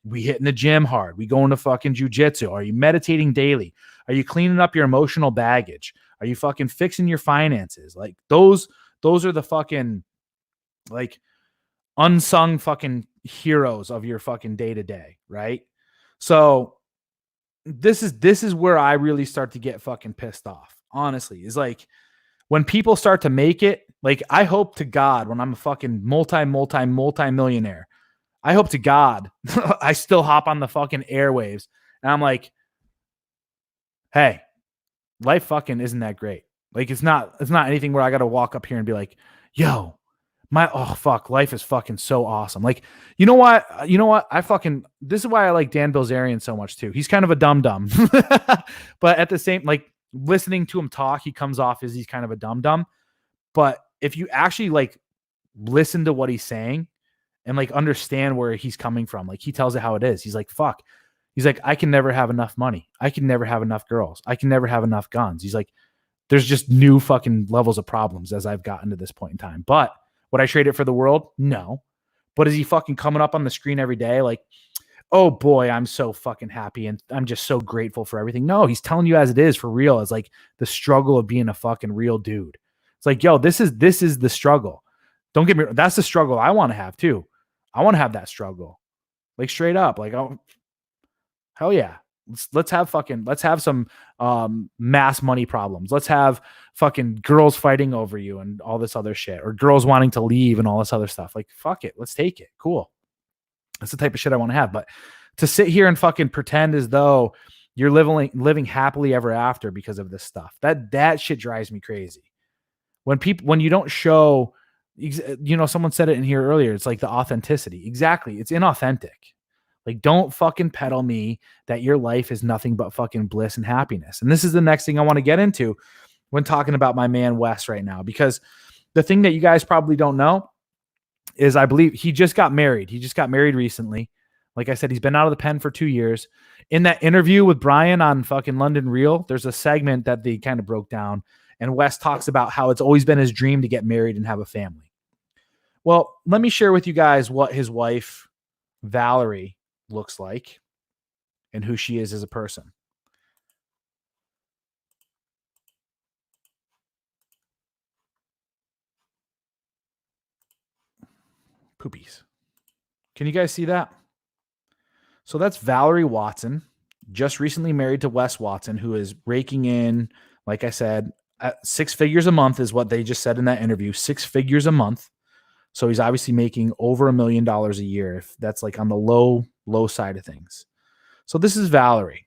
we hitting the gym hard. We going to fucking jujitsu. Are you meditating daily? Are you cleaning up your emotional baggage? Are you fucking fixing your finances? Like, those are the fucking, like, unsung fucking heroes of your fucking day to day, right? So this is where I really start to get fucking pissed off. Honestly, is like when people start to make it. Like I hope to God when I'm a fucking multi-millionaire, I hope to God I still hop on the fucking airwaves and I'm like, hey, life fucking isn't that great. Like it's not anything where I got to walk up here and be like, yo, life is fucking so awesome. Like, you know what? This is why I like Dan Bilzerian so much too. He's kind of a dum-dum, but at the same, like listening to him talk, he comes off as he's kind of a dum-dum. But if you actually like listen to what he's saying and like understand where he's coming from, like he tells it how it is. He's like, fuck. He's like, I can never have enough money. I can never have enough girls. I can never have enough guns. He's like, there's just new fucking levels of problems as I've gotten to this point in time. But would I trade it for the world? No. But is he fucking coming up on the screen every day? Like, oh boy, I'm so fucking happy. And I'm just so grateful for everything. No, he's telling you as it is for real. It's like the struggle of being a fucking real dude. It's like, yo, this is the struggle. Don't get me wrong. That's the struggle I want to have too. I want to have that struggle. Like straight up. Like, oh, hell yeah. Let's have some mass money problems. Let's have fucking girls fighting over you and all this other shit, or girls wanting to leave and all this other stuff. Like, fuck it. Let's take it. Cool. That's the type of shit I want to have. But to sit here and fucking pretend as though you're living happily ever after because of this stuff, that shit drives me crazy. When you don't show, someone said it in here earlier, it's like the authenticity. Exactly. It's inauthentic. Like, don't fucking peddle me that your life is nothing but fucking bliss and happiness. And this is the next thing I want to get into when talking about my man Wes right now, because the thing that you guys probably don't know is I believe he just got married. He just got married recently. Like I said, he's been out of the pen for 2 years. In that interview with Brian on fucking London Real, there's a segment that they kind of broke down, and Wes talks about how it's always been his dream to get married and have a family. Well, let me share with you guys what his wife, Valerie, looks like and who she is as a person. Poopies. Can you guys see that? So that's Valerie Watson, just recently married to Wes Watson, who is raking in, like I said, 6 figures a month is what they just said in that interview, 6 figures a month. So he's obviously making over $1 million a year, if that's like on the low side of things. So this is Valerie.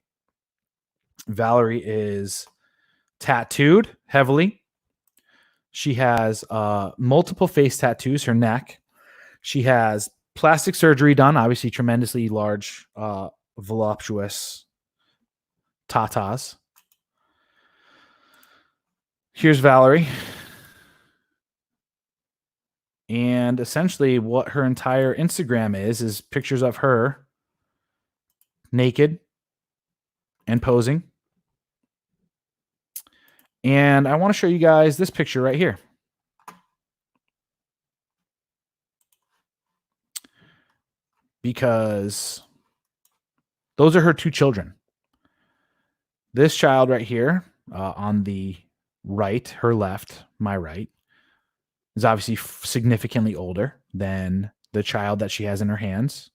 Valerie is tattooed heavily. She has multiple face tattoos, her neck. She has plastic surgery done, obviously tremendously large, voluptuous tatas. Here's Valerie. And essentially what her entire Instagram is pictures of her naked and posing. And I want to show you guys this picture right here. Because those are her 2 children. This child right here on the right, her left, my right, is obviously significantly older than the child that she has in her hands.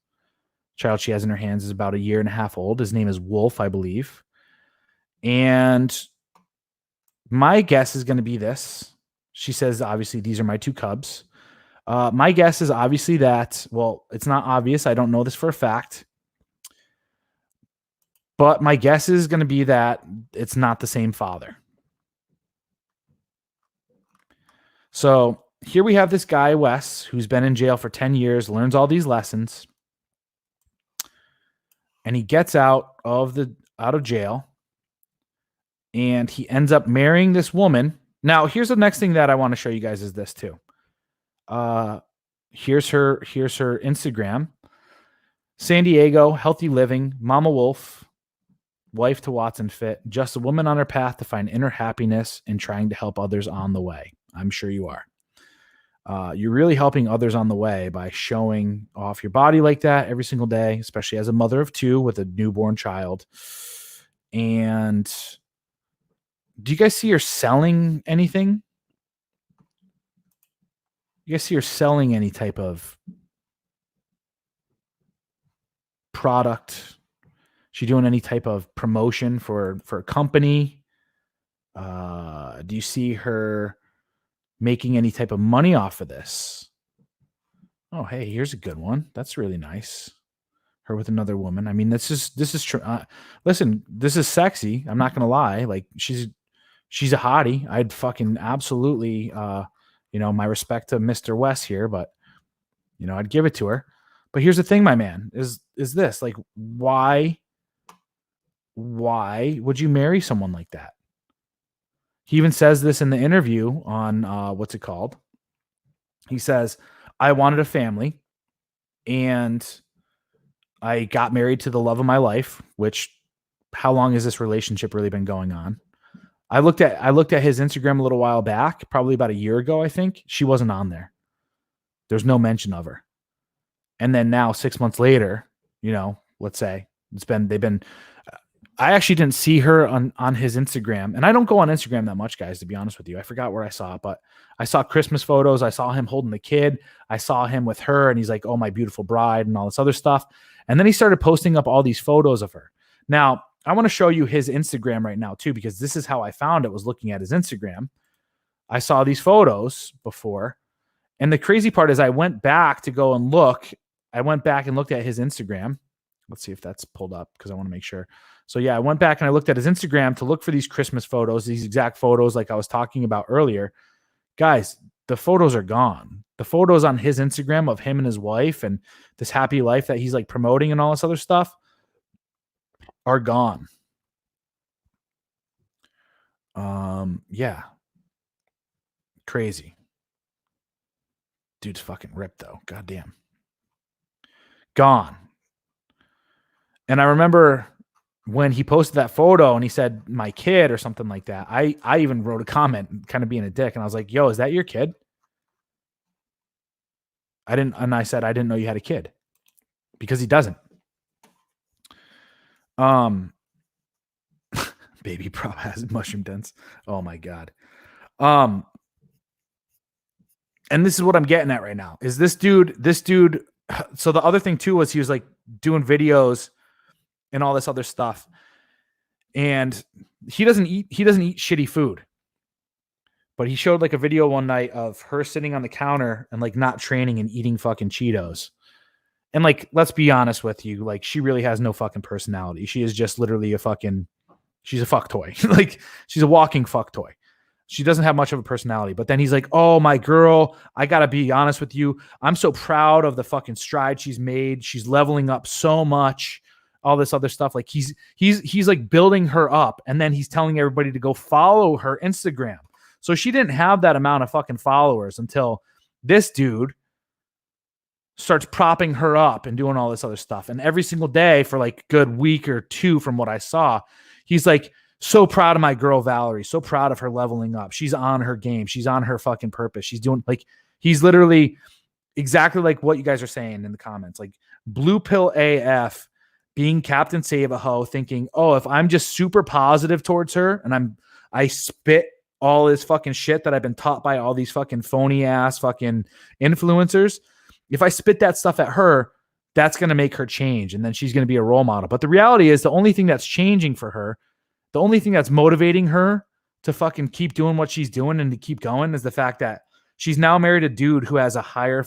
The child she has in her hands is about 1.5 years old. His name is Wolf, I believe. And my guess is going to be this. She says, obviously, these are my 2 cubs. My guess is obviously that, well, it's not obvious. I don't know this for a fact. But my guess is going to be that it's not the same father. So here we have this guy, Wes, who's been in jail for 10 years, learns all these lessons. And he gets out of jail. And he ends up marrying this woman. Now, here's the next thing that I want to show you guys is this too. Here's her Instagram. San Diego, healthy living, Mama Wolf, wife to Watson Fit, just a woman on her path to find inner happiness and trying to help others on the way. I'm sure you are. You're really helping others on the way by showing off your body like that every single day, especially as a mother of 2 with a newborn child. And do you guys see her selling anything? You guys see her selling any type of product? She doing any type of promotion for a company? Do you see her making any type of money off of this? Oh, hey, here's a good one. That's really nice. Her with another woman. I mean, this is true. Listen, this is sexy. I'm not gonna lie. Like she's a hottie. I'd fucking absolutely, my respect to Mr. West here, but I'd give it to her. But here's the thing, my man, is this like why would you marry someone like that? He even says this in the interview on what's it called? He says, I wanted a family and I got married to the love of my life, which how long has this relationship really been going on? I looked at his Instagram a little while back, probably about a year ago, I think. She wasn't on there. There's no mention of her. And then now 6 months later, let's say I actually didn't see her on his Instagram. And I don't go on Instagram that much, guys, to be honest with you. I forgot where I saw it, but I saw Christmas photos. I saw him holding the kid. I saw him with her and he's like, oh, my beautiful bride and all this other stuff. And then he started posting up all these photos of her. Now, I want to show you his Instagram right now too, because this is how I found it, was looking at his Instagram. I saw these photos before. And the crazy part is I went back to go and look. I went back and looked at his Instagram. Let's see if that's pulled up because I want to make sure. So yeah, I went back and I looked at his Instagram to look for these Christmas photos, these exact photos like I was talking about earlier. Guys, the photos are gone. The photos on his Instagram of him and his wife and this happy life that he's like promoting and all this other stuff are gone. Yeah. Crazy. Dude's fucking ripped though. Goddamn. Gone. And I remember when he posted that photo and he said, my kid or something like that, I even wrote a comment kind of being a dick. And I was like, yo, is that your kid? I said, I didn't know you had a kid because he doesn't. Baby Pro has mushroom dents. Oh my God. And this is what I'm getting at right now is this dude. So the other thing too was he was like doing videos and all this other stuff. And he doesn't eat shitty food. But he showed like a video one night of her sitting on the counter and like not training and eating fucking Cheetos. And like, let's be honest with you, like she really has no fucking personality. She is just literally she's a fuck toy. Like she's a walking fuck toy. She doesn't have much of a personality. But then he's like, oh, my girl, I got to be honest with you. I'm so proud of the fucking stride she's made. She's leveling up so much, all this other stuff. Like he's like building her up. And then he's telling everybody to go follow her Instagram. So she didn't have that amount of fucking followers until this dude starts propping her up and doing all this other stuff. And every single day for like a good week or two from what I saw, he's like, so proud of my girl, Valerie. So proud of her leveling up. She's on her game. She's on her fucking purpose. She's doing like, he's literally exactly like what you guys are saying in the comments, like blue pill AF, being Captain Save-A-Ho, thinking, oh, if I'm just super positive towards her and I spit all this fucking shit that I've been taught by all these fucking phony ass fucking influencers. If I spit that stuff at her, that's going to make her change. And then she's going to be a role model. But the reality is the only thing that's changing for her, the only thing that's motivating her to fucking keep doing what she's doing and to keep going is the fact that she's now married a dude who has a higher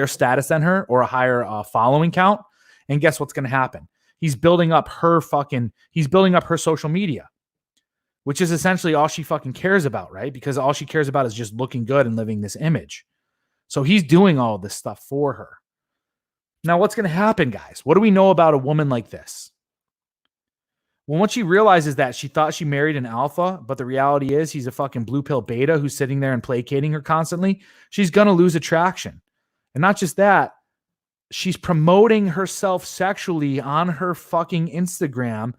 status than her or a higher following count. And guess what's going to happen? He's building up her social media, which is essentially all she fucking cares about, right? Because all she cares about is just looking good and living this image. So he's doing all of this stuff for her. Now, what's going to happen, guys? What do we know about a woman like this? Well, once she realizes that, she thought she married an alpha, but the reality is he's a fucking blue pill beta who's sitting there and placating her constantly. She's going to lose attraction. And not just that, she's promoting herself sexually on her fucking Instagram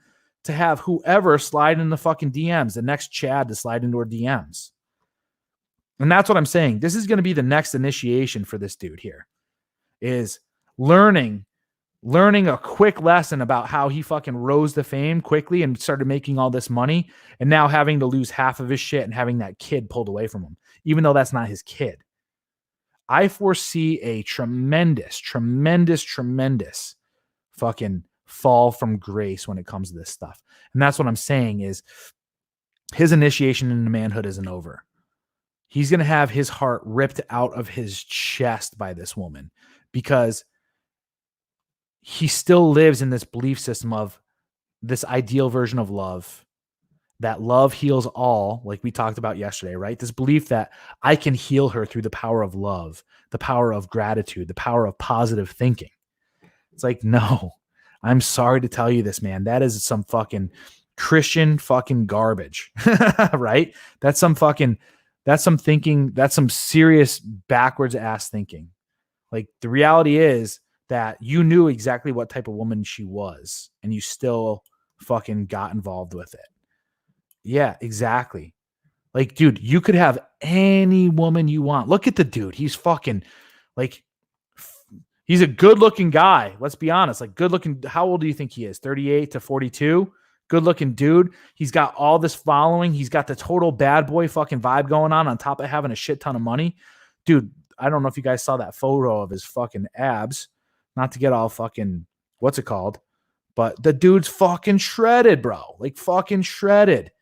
to have whoever slide in the fucking DMs, the next Chad to slide into her DMs. And that's what I'm saying. This is going to be the next initiation for this dude here, is learning a quick lesson about how he fucking rose to fame quickly and started making all this money, and now having to lose half of his shit and having that kid pulled away from him, even though that's not his kid. I foresee a tremendous fucking fall from grace when it comes to this stuff. And that's what I'm saying is his initiation into manhood isn't over. He's going to have his heart ripped out of his chest by this woman because he still lives in this belief system of this ideal version of love, that love heals all, like we talked about yesterday, right? This belief that I can heal her through the power of love, the power of gratitude, the power of positive thinking. It's like, no, I'm sorry to tell you this, man. That is some fucking Christian fucking garbage, right? That's some thinking, that's some serious backwards ass thinking. Like the reality is that you knew exactly what type of woman she was and you still fucking got involved with it. Yeah, exactly. Like, dude, you could have any woman you want. Look at the dude. He's fucking like, he's a good looking guy. Let's be honest. Like good looking. How old do you think he is? 38 to 42. Good looking dude. He's got all this following. He's got the total bad boy fucking vibe going on top of having a shit ton of money. Dude, I don't know if you guys saw that photo of his fucking abs. Not to get all fucking, what's it called? But the dude's fucking shredded, bro. Like fucking shredded.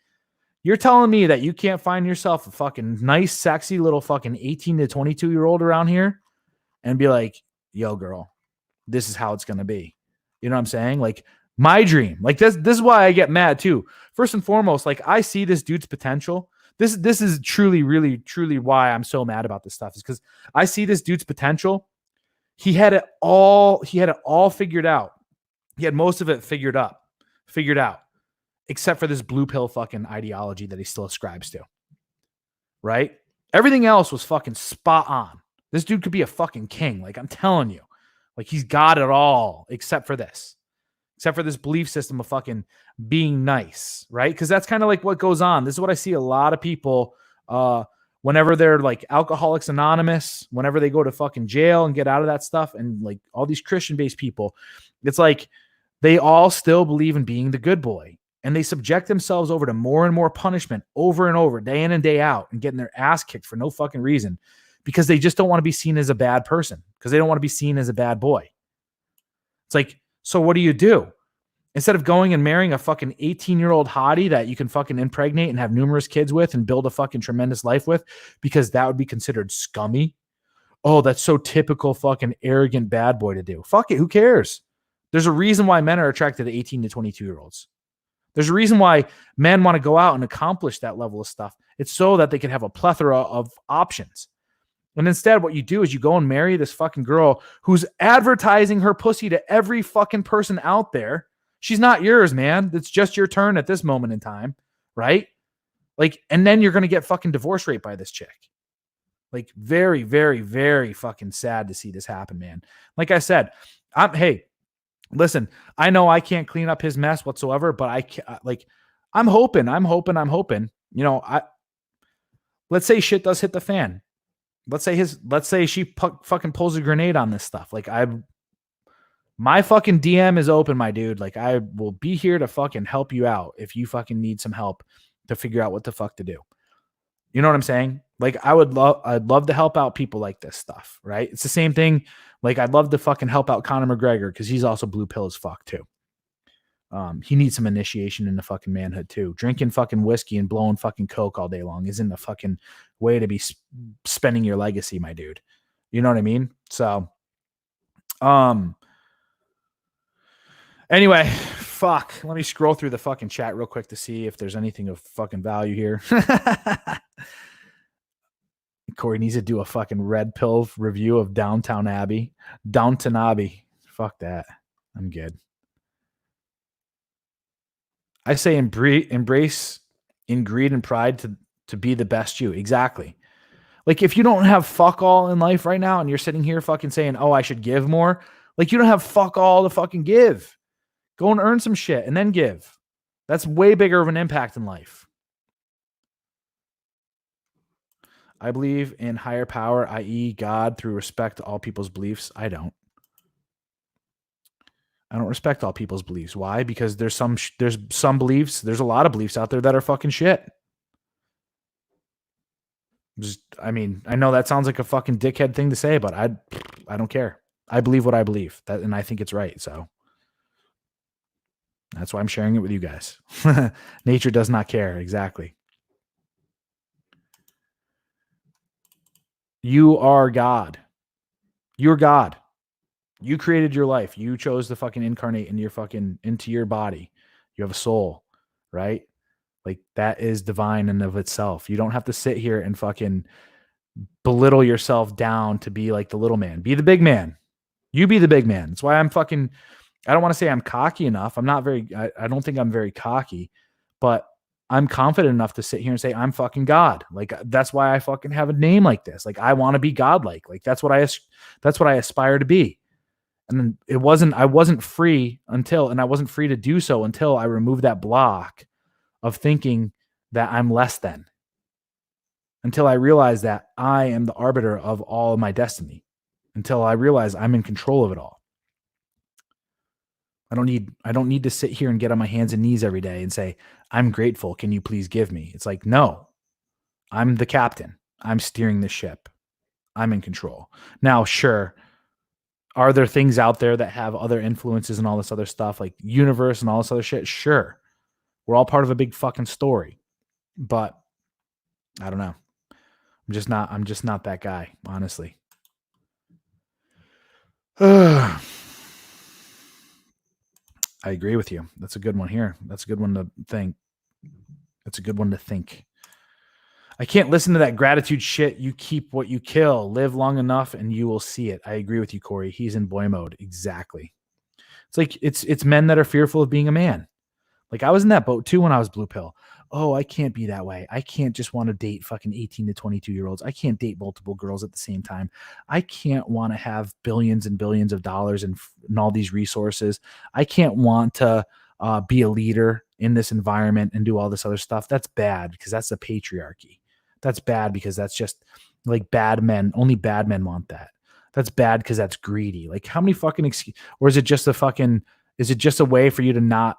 You're telling me that you can't find yourself a fucking nice, sexy little fucking 18 to 22-year-old around here and be like, yo, girl, this is how it's going to be. You know what I'm saying? Like my dream, like this is why I get mad too. First and foremost, like I see this dude's potential. This is truly, really, truly why I'm so mad about this stuff is because I see this dude's potential. He had it all figured out. He had most of it figured out, except for this blue pill fucking ideology that he still ascribes to. Right? Everything else was fucking spot on. This dude could be a fucking king. Like I'm telling you, like he's got it all except for this belief system of fucking being nice. Right? Because that's kind of like what goes on. This is what I see a lot of people, whenever they're like Alcoholics Anonymous, whenever they go to fucking jail and get out of that stuff, and like all these Christian-based people, it's like they all still believe in being the good boy. And they subject themselves over to more and more punishment over and over, day in and day out, and getting their ass kicked for no fucking reason because they just don't want to be seen as a bad person, because they don't want to be seen as a bad boy. It's like, so what do? Instead of going and marrying a fucking 18-year-old hottie that you can fucking impregnate and have numerous kids with and build a fucking tremendous life with, because that would be considered scummy. Oh, that's so typical fucking arrogant bad boy to do. Fuck it. Who cares? There's a reason why men are attracted to 18 to 22-year-olds. There's a reason why men want to go out and accomplish that level of stuff. It's so that they can have a plethora of options. And instead, what you do is you go and marry this fucking girl who's advertising her pussy to every fucking person out there. She's not yours, man. It's just your turn at this moment in time, right? Like, and then you're going to get fucking divorce rate by this chick. Like, very, very, very fucking sad to see this happen, man. Like I said, hey, listen, I know I can't clean up his mess whatsoever, but I'm hoping, you know, let's say shit does hit the fan. Let's say she fucking pulls a grenade on this stuff. Like my fucking DM is open, my dude. Like I will be here to fucking help you out if you fucking need some help to figure out what the fuck to do. You know what I'm saying? Like I'd love to help out people like this stuff, right? It's the same thing. Like I'd love to fucking help out Conor McGregor because he's also blue pill as fuck too. He needs some initiation into fucking manhood too. Drinking fucking whiskey and blowing fucking coke all day long isn't the fucking way to be spending your legacy, my dude. You know what I mean? So, anyway, fuck. Let me scroll through the fucking chat real quick to see if there's anything of fucking value here. Corey needs to do a fucking red pill review of Downton Abbey. Downton Abbey. Fuck that. I'm good. I say embrace in greed and pride to be the best you. Exactly. Like if you don't have fuck all in life right now and you're sitting here fucking saying, oh, I should give more. Like you don't have fuck all to fucking give. Go and earn some shit and then give. That's way bigger of an impact in life. I believe in higher power, i.e. God, through respect to all people's beliefs. I don't respect all people's beliefs. Why? Because there's some beliefs. There's a lot of beliefs out there that are fucking shit. I mean, I know that sounds like a fucking dickhead thing to say, but I don't care. I believe what I believe, and I think it's right. So That's why I'm sharing it with you guys. Nature does not care. Exactly. You are God. You're God. You created your life. You chose to fucking incarnate into your body. You have a soul, right? Like that is divine in of itself. You don't have to sit here and fucking belittle yourself down to be like the little man. Be the big man. You be the big man. That's why I don't want to say I'm cocky enough. I don't think I'm very cocky, but I'm confident enough to sit here and say I'm fucking God. Like that's why I fucking have a name like this. Like I want to be godlike. Like that's what I aspire to be. And then I wasn't free to do so until I removed that block of thinking that I'm less than. Until I realized that I am the arbiter of all of my destiny. Until I realize I'm in control of it all. I don't need to sit here and get on my hands and knees every day and say, I'm grateful. Can you please give me? It's like, no, I'm the captain. I'm steering the ship. I'm in control. Now, sure. Are there things out there that have other influences and all this other stuff like universe and all this other shit? Sure. We're all part of a big fucking story, but I don't know. I'm just not that guy, honestly. I agree with you. That's a good one here. That's a good one to think. I can't listen to that gratitude shit. You keep what you kill. Live long enough and you will see it. I agree with you, Corey. He's in boy mode. Exactly. It's like it's men that are fearful of being a man. Like I was in that boat too when I was blue pill. Oh, I can't be that way. I can't just want to date fucking 18 to 22-year-olds. I can't date multiple girls at the same time. I can't want to have billions and billions of dollars and all these resources. I can't want to be a leader in this environment and do all this other stuff. That's bad because that's the patriarchy. That's bad because that's just like bad men. Only bad men want that. That's bad because that's greedy. Like how many fucking or is it just a way for you to not?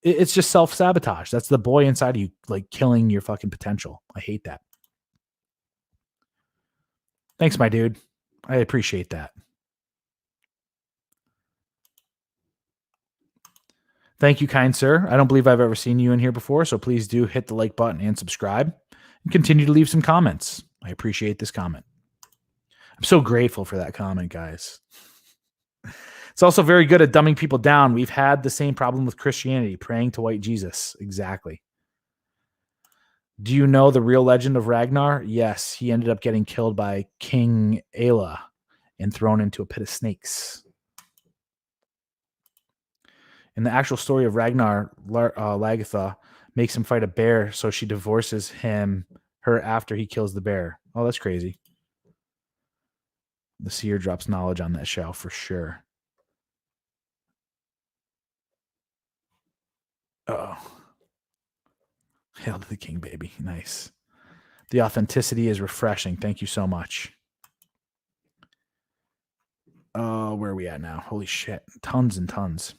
It's just self-sabotage. That's the boy inside of you, like killing your fucking potential. I hate that. Thanks, my dude. I appreciate that. Thank you, kind sir. I don't believe I've ever seen you in here before, so please do hit the like button and subscribe and continue to leave some comments. I appreciate this comment. I'm so grateful for that comment, guys. It's also very good at dumbing people down. We've had the same problem with Christianity, praying to white Jesus. Exactly. Do you know the real legend of Ragnar? Yes, he ended up getting killed by King Aela and thrown into a pit of snakes. In the actual story of Ragnar, Lagertha makes him fight a bear, so she divorces her after he kills the bear. Oh, that's crazy. The seer drops knowledge on that show for sure. Oh, hail to the king, baby. Nice. The authenticity is refreshing. Thank you so much. Where are we at now? Holy shit. Tons and tons.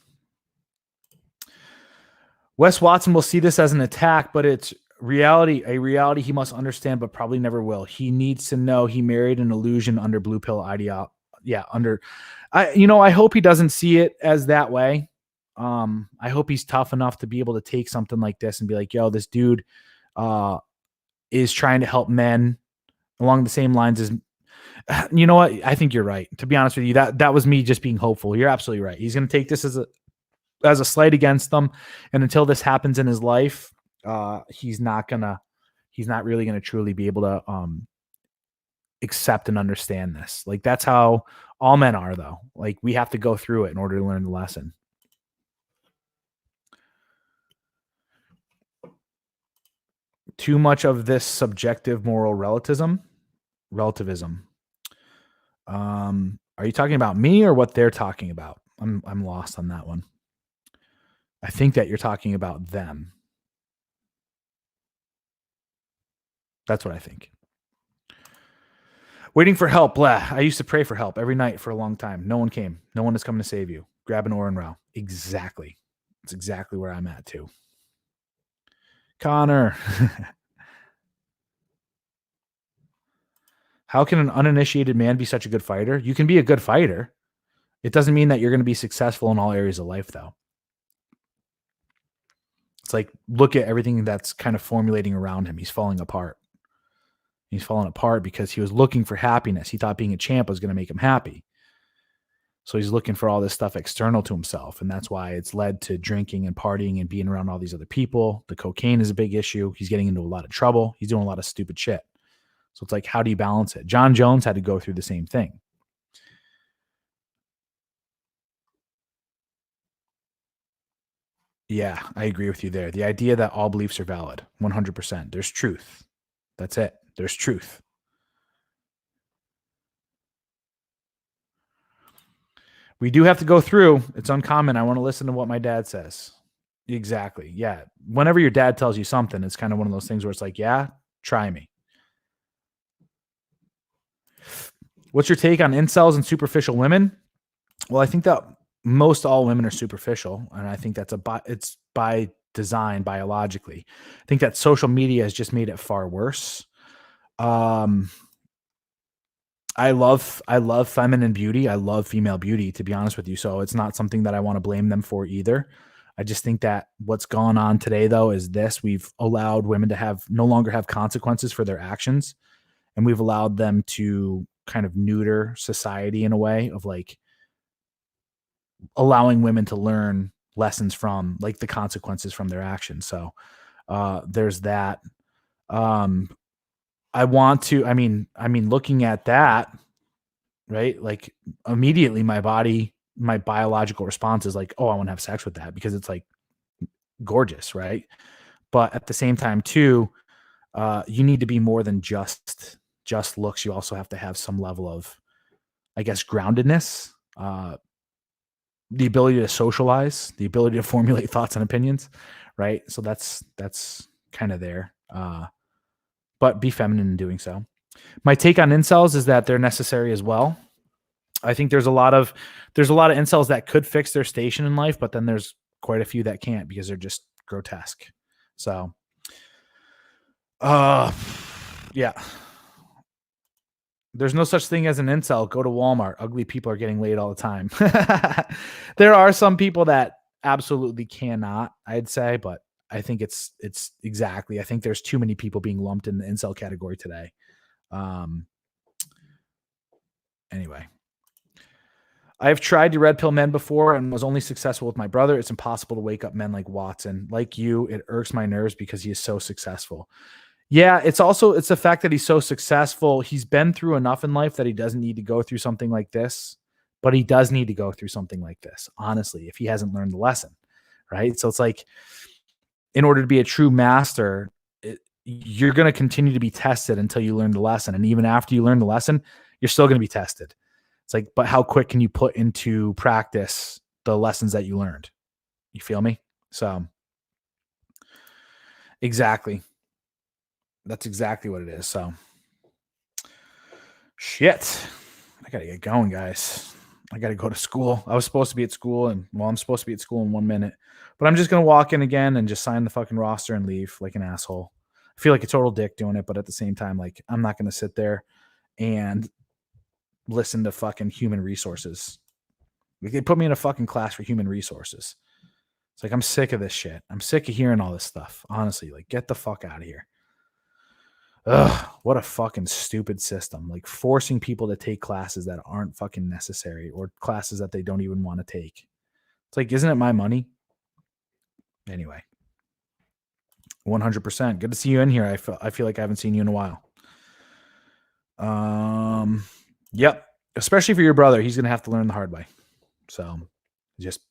Wes Watson will see this as an attack, but it's a reality he must understand, but probably never will. He needs to know he married an illusion under blue pill ideology. Yeah, I hope he doesn't see it as that way. I hope he's tough enough to be able to take something like this and be like, yo, this dude is trying to help men along the same lines as, you know what? I think you're right. To be honest with you, that was me just being hopeful. You're absolutely right. He's going to take this as a slight against them. And until this happens in his life, he's not really going to truly be able to accept and understand this. Like that's how all men are though. Like we have to go through it in order to learn the lesson. Too much of this subjective moral relativism. Are you talking about me or what they're talking about? I'm lost on that one. I think that you're talking about them. That's what I think. Waiting for help. Blah. I used to pray for help every night for a long time. No one came. No one is coming to save you. Grab an oar and row. Exactly. That's exactly where I'm at too. Connor. How can an uninitiated man be such a good fighter? You can be a good fighter. It doesn't mean that you're going to be successful in all areas of life, though. like, look at everything that's kind of formulating around him. He's falling apart. He's falling apart because he was looking for happiness. He thought being a champ was going to make him happy. So he's looking for all this stuff external to himself. And that's why it's led to drinking and partying and being around all these other people. The cocaine is a big issue. He's getting into a lot of trouble. He's doing a lot of stupid shit. So it's like, how do you balance it? John Jones had to go through the same thing. Yeah, I agree with you there. The idea that all beliefs are valid, 100%. There's truth. That's it. There's truth. We do have to go through. It's uncommon. I want to listen to what my dad says. Exactly. Yeah. Whenever your dad tells you something, it's kind of one of those things where it's like, yeah, try me. What's your take on incels and superficial women? Well, I think that most all women are superficial, and I think it's by design biologically. I think that social media has just made it far worse. I love feminine beauty. I love female beauty, to be honest with you. So it's not something that I want to blame them for either. I just think that what's gone on today, though, is this: we've allowed women to no longer have consequences for their actions, and we've allowed them to kind of neuter society in a way of like allowing women to learn lessons from like the consequences from their actions. So there's that. I mean, looking at that, right? Like immediately my biological response is like, oh, I want to have sex with that because it's like gorgeous. Right. But at the same time too, you need to be more than just looks. You also have to have some level of, I guess, groundedness, the ability to socialize, the ability to formulate thoughts and opinions. Right. So that's kind of there. But be feminine in doing so. My take on incels is that they're necessary as well. I think there's a lot of incels that could fix their station in life, but then there's quite a few that can't because they're just grotesque. So, yeah. There's no such thing as an incel. Go to Walmart. Ugly people are getting laid all the time. There are some people that absolutely cannot, I'd say, but I think it's exactly. I think there's too many people being lumped in the incel category today. Anyway, I've tried to red pill men before and was only successful with my brother. It's impossible to wake up men like Watson. Like you, it irks my nerves because he is so successful. Yeah, it's the fact that he's so successful. He's been through enough in life that he doesn't need to go through something like this, but he does need to go through something like this, honestly, if he hasn't learned the lesson, right? So it's like, in order to be a true master, you're going to continue to be tested until you learn the lesson. And even after you learn the lesson, you're still going to be tested. It's like, but how quick can you put into practice the lessons that you learned? You feel me? So exactly. That's exactly what it is. So shit, I got to get going, guys. I got to go to school. I was supposed to be at school I'm supposed to be at school in 1 minute, but I'm just going to walk in again and just sign the fucking roster and leave like an asshole. I feel like a total dick doing it, but at the same time, like, I'm not going to sit there and listen to fucking human resources. They put me in a fucking class for human resources. It's like, I'm sick of this shit. I'm sick of hearing all this stuff. Honestly, like, get the fuck out of here. Ugh, what a fucking stupid system. Like forcing people to take classes that aren't fucking necessary or classes that they don't even want to take. It's like, isn't it my money? Anyway, 100%. Good to see you in here. I feel like I haven't seen you in a while. Yep. Especially for your brother. He's going to have to learn the hard way. So just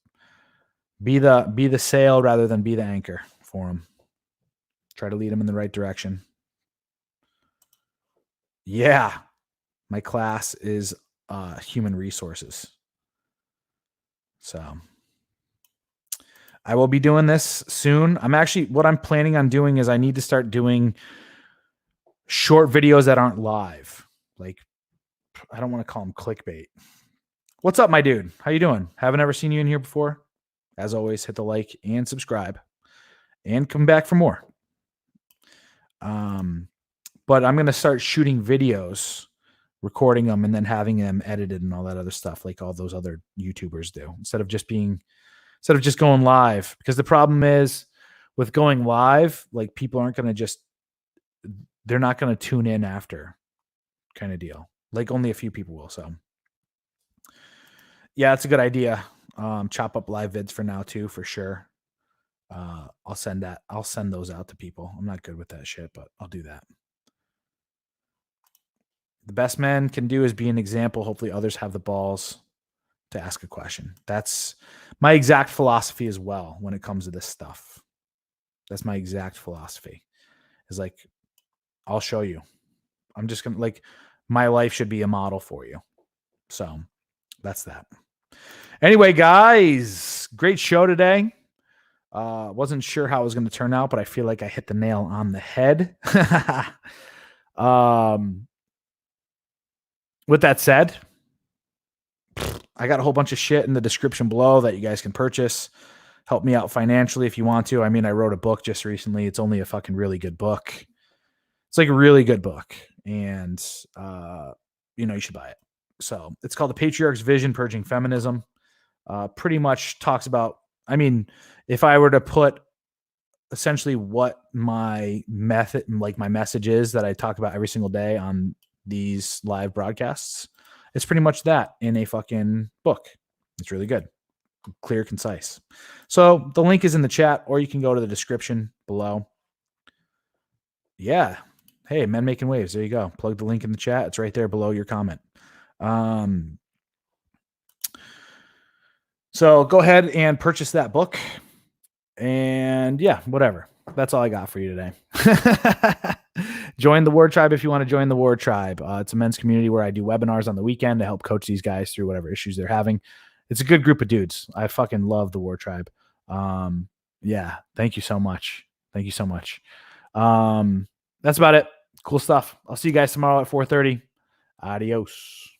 be the sail rather than be the anchor for him. Try to lead him in the right direction. Yeah. My class is human resources. So I will be doing this soon. What I'm planning on doing is I need to start doing short videos that aren't live. Like, I don't want to call them clickbait. What's up, my dude? How you doing? Haven't ever seen you in here before. As always, hit the like and subscribe and come back for more. But I'm going to start shooting videos, recording them, and then having them edited and all that other stuff like all those other YouTubers do, instead of just going live. Because the problem is with going live, like people aren't going to they're not going to tune in after kind of deal. Like only a few people will. So yeah, it's a good idea. Chop up live vids for now too, for sure. I'll send those out to people. I'm not good with that shit, but I'll do that. The best men can do is be an example. Hopefully others have the balls to ask a question. That's my exact philosophy as well when it comes to this stuff. That's my exact philosophy. Is like, I'll show you. I'm just going to like, my life should be a model for you. So that's that. Anyway, guys, great show today. Wasn't sure how it was going to turn out, but I feel like I hit the nail on the head. With that said, I got a whole bunch of shit in the description below that you guys can purchase. Help me out financially if you want to. I mean, I wrote a book just recently. It's only a fucking really good book. It's like a really good book. And, you should buy it. So it's called The Patriarch's Vision, Purging Feminism. Pretty much talks about, I mean, if I were to put essentially what my method, like my message is that I talk about every single day on these live broadcasts, it's pretty much that in a fucking book. It's really good. Clear, concise. So the link is in the chat, or you can go to the description below. Yeah. Hey, Men Making Waves. There you go. Plug the link in the chat. It's right there below your comment. So go ahead and purchase that book. And yeah, whatever. That's all I got for you today. Join the WarTribe if you want to join the WarTribe. It's a men's community where I do webinars on the weekend to help coach these guys through whatever issues they're having. It's a good group of dudes. I fucking love the WarTribe. Yeah, thank you so much. Thank you so much. That's about it. Cool stuff. I'll see you guys tomorrow at 4:30. Adios.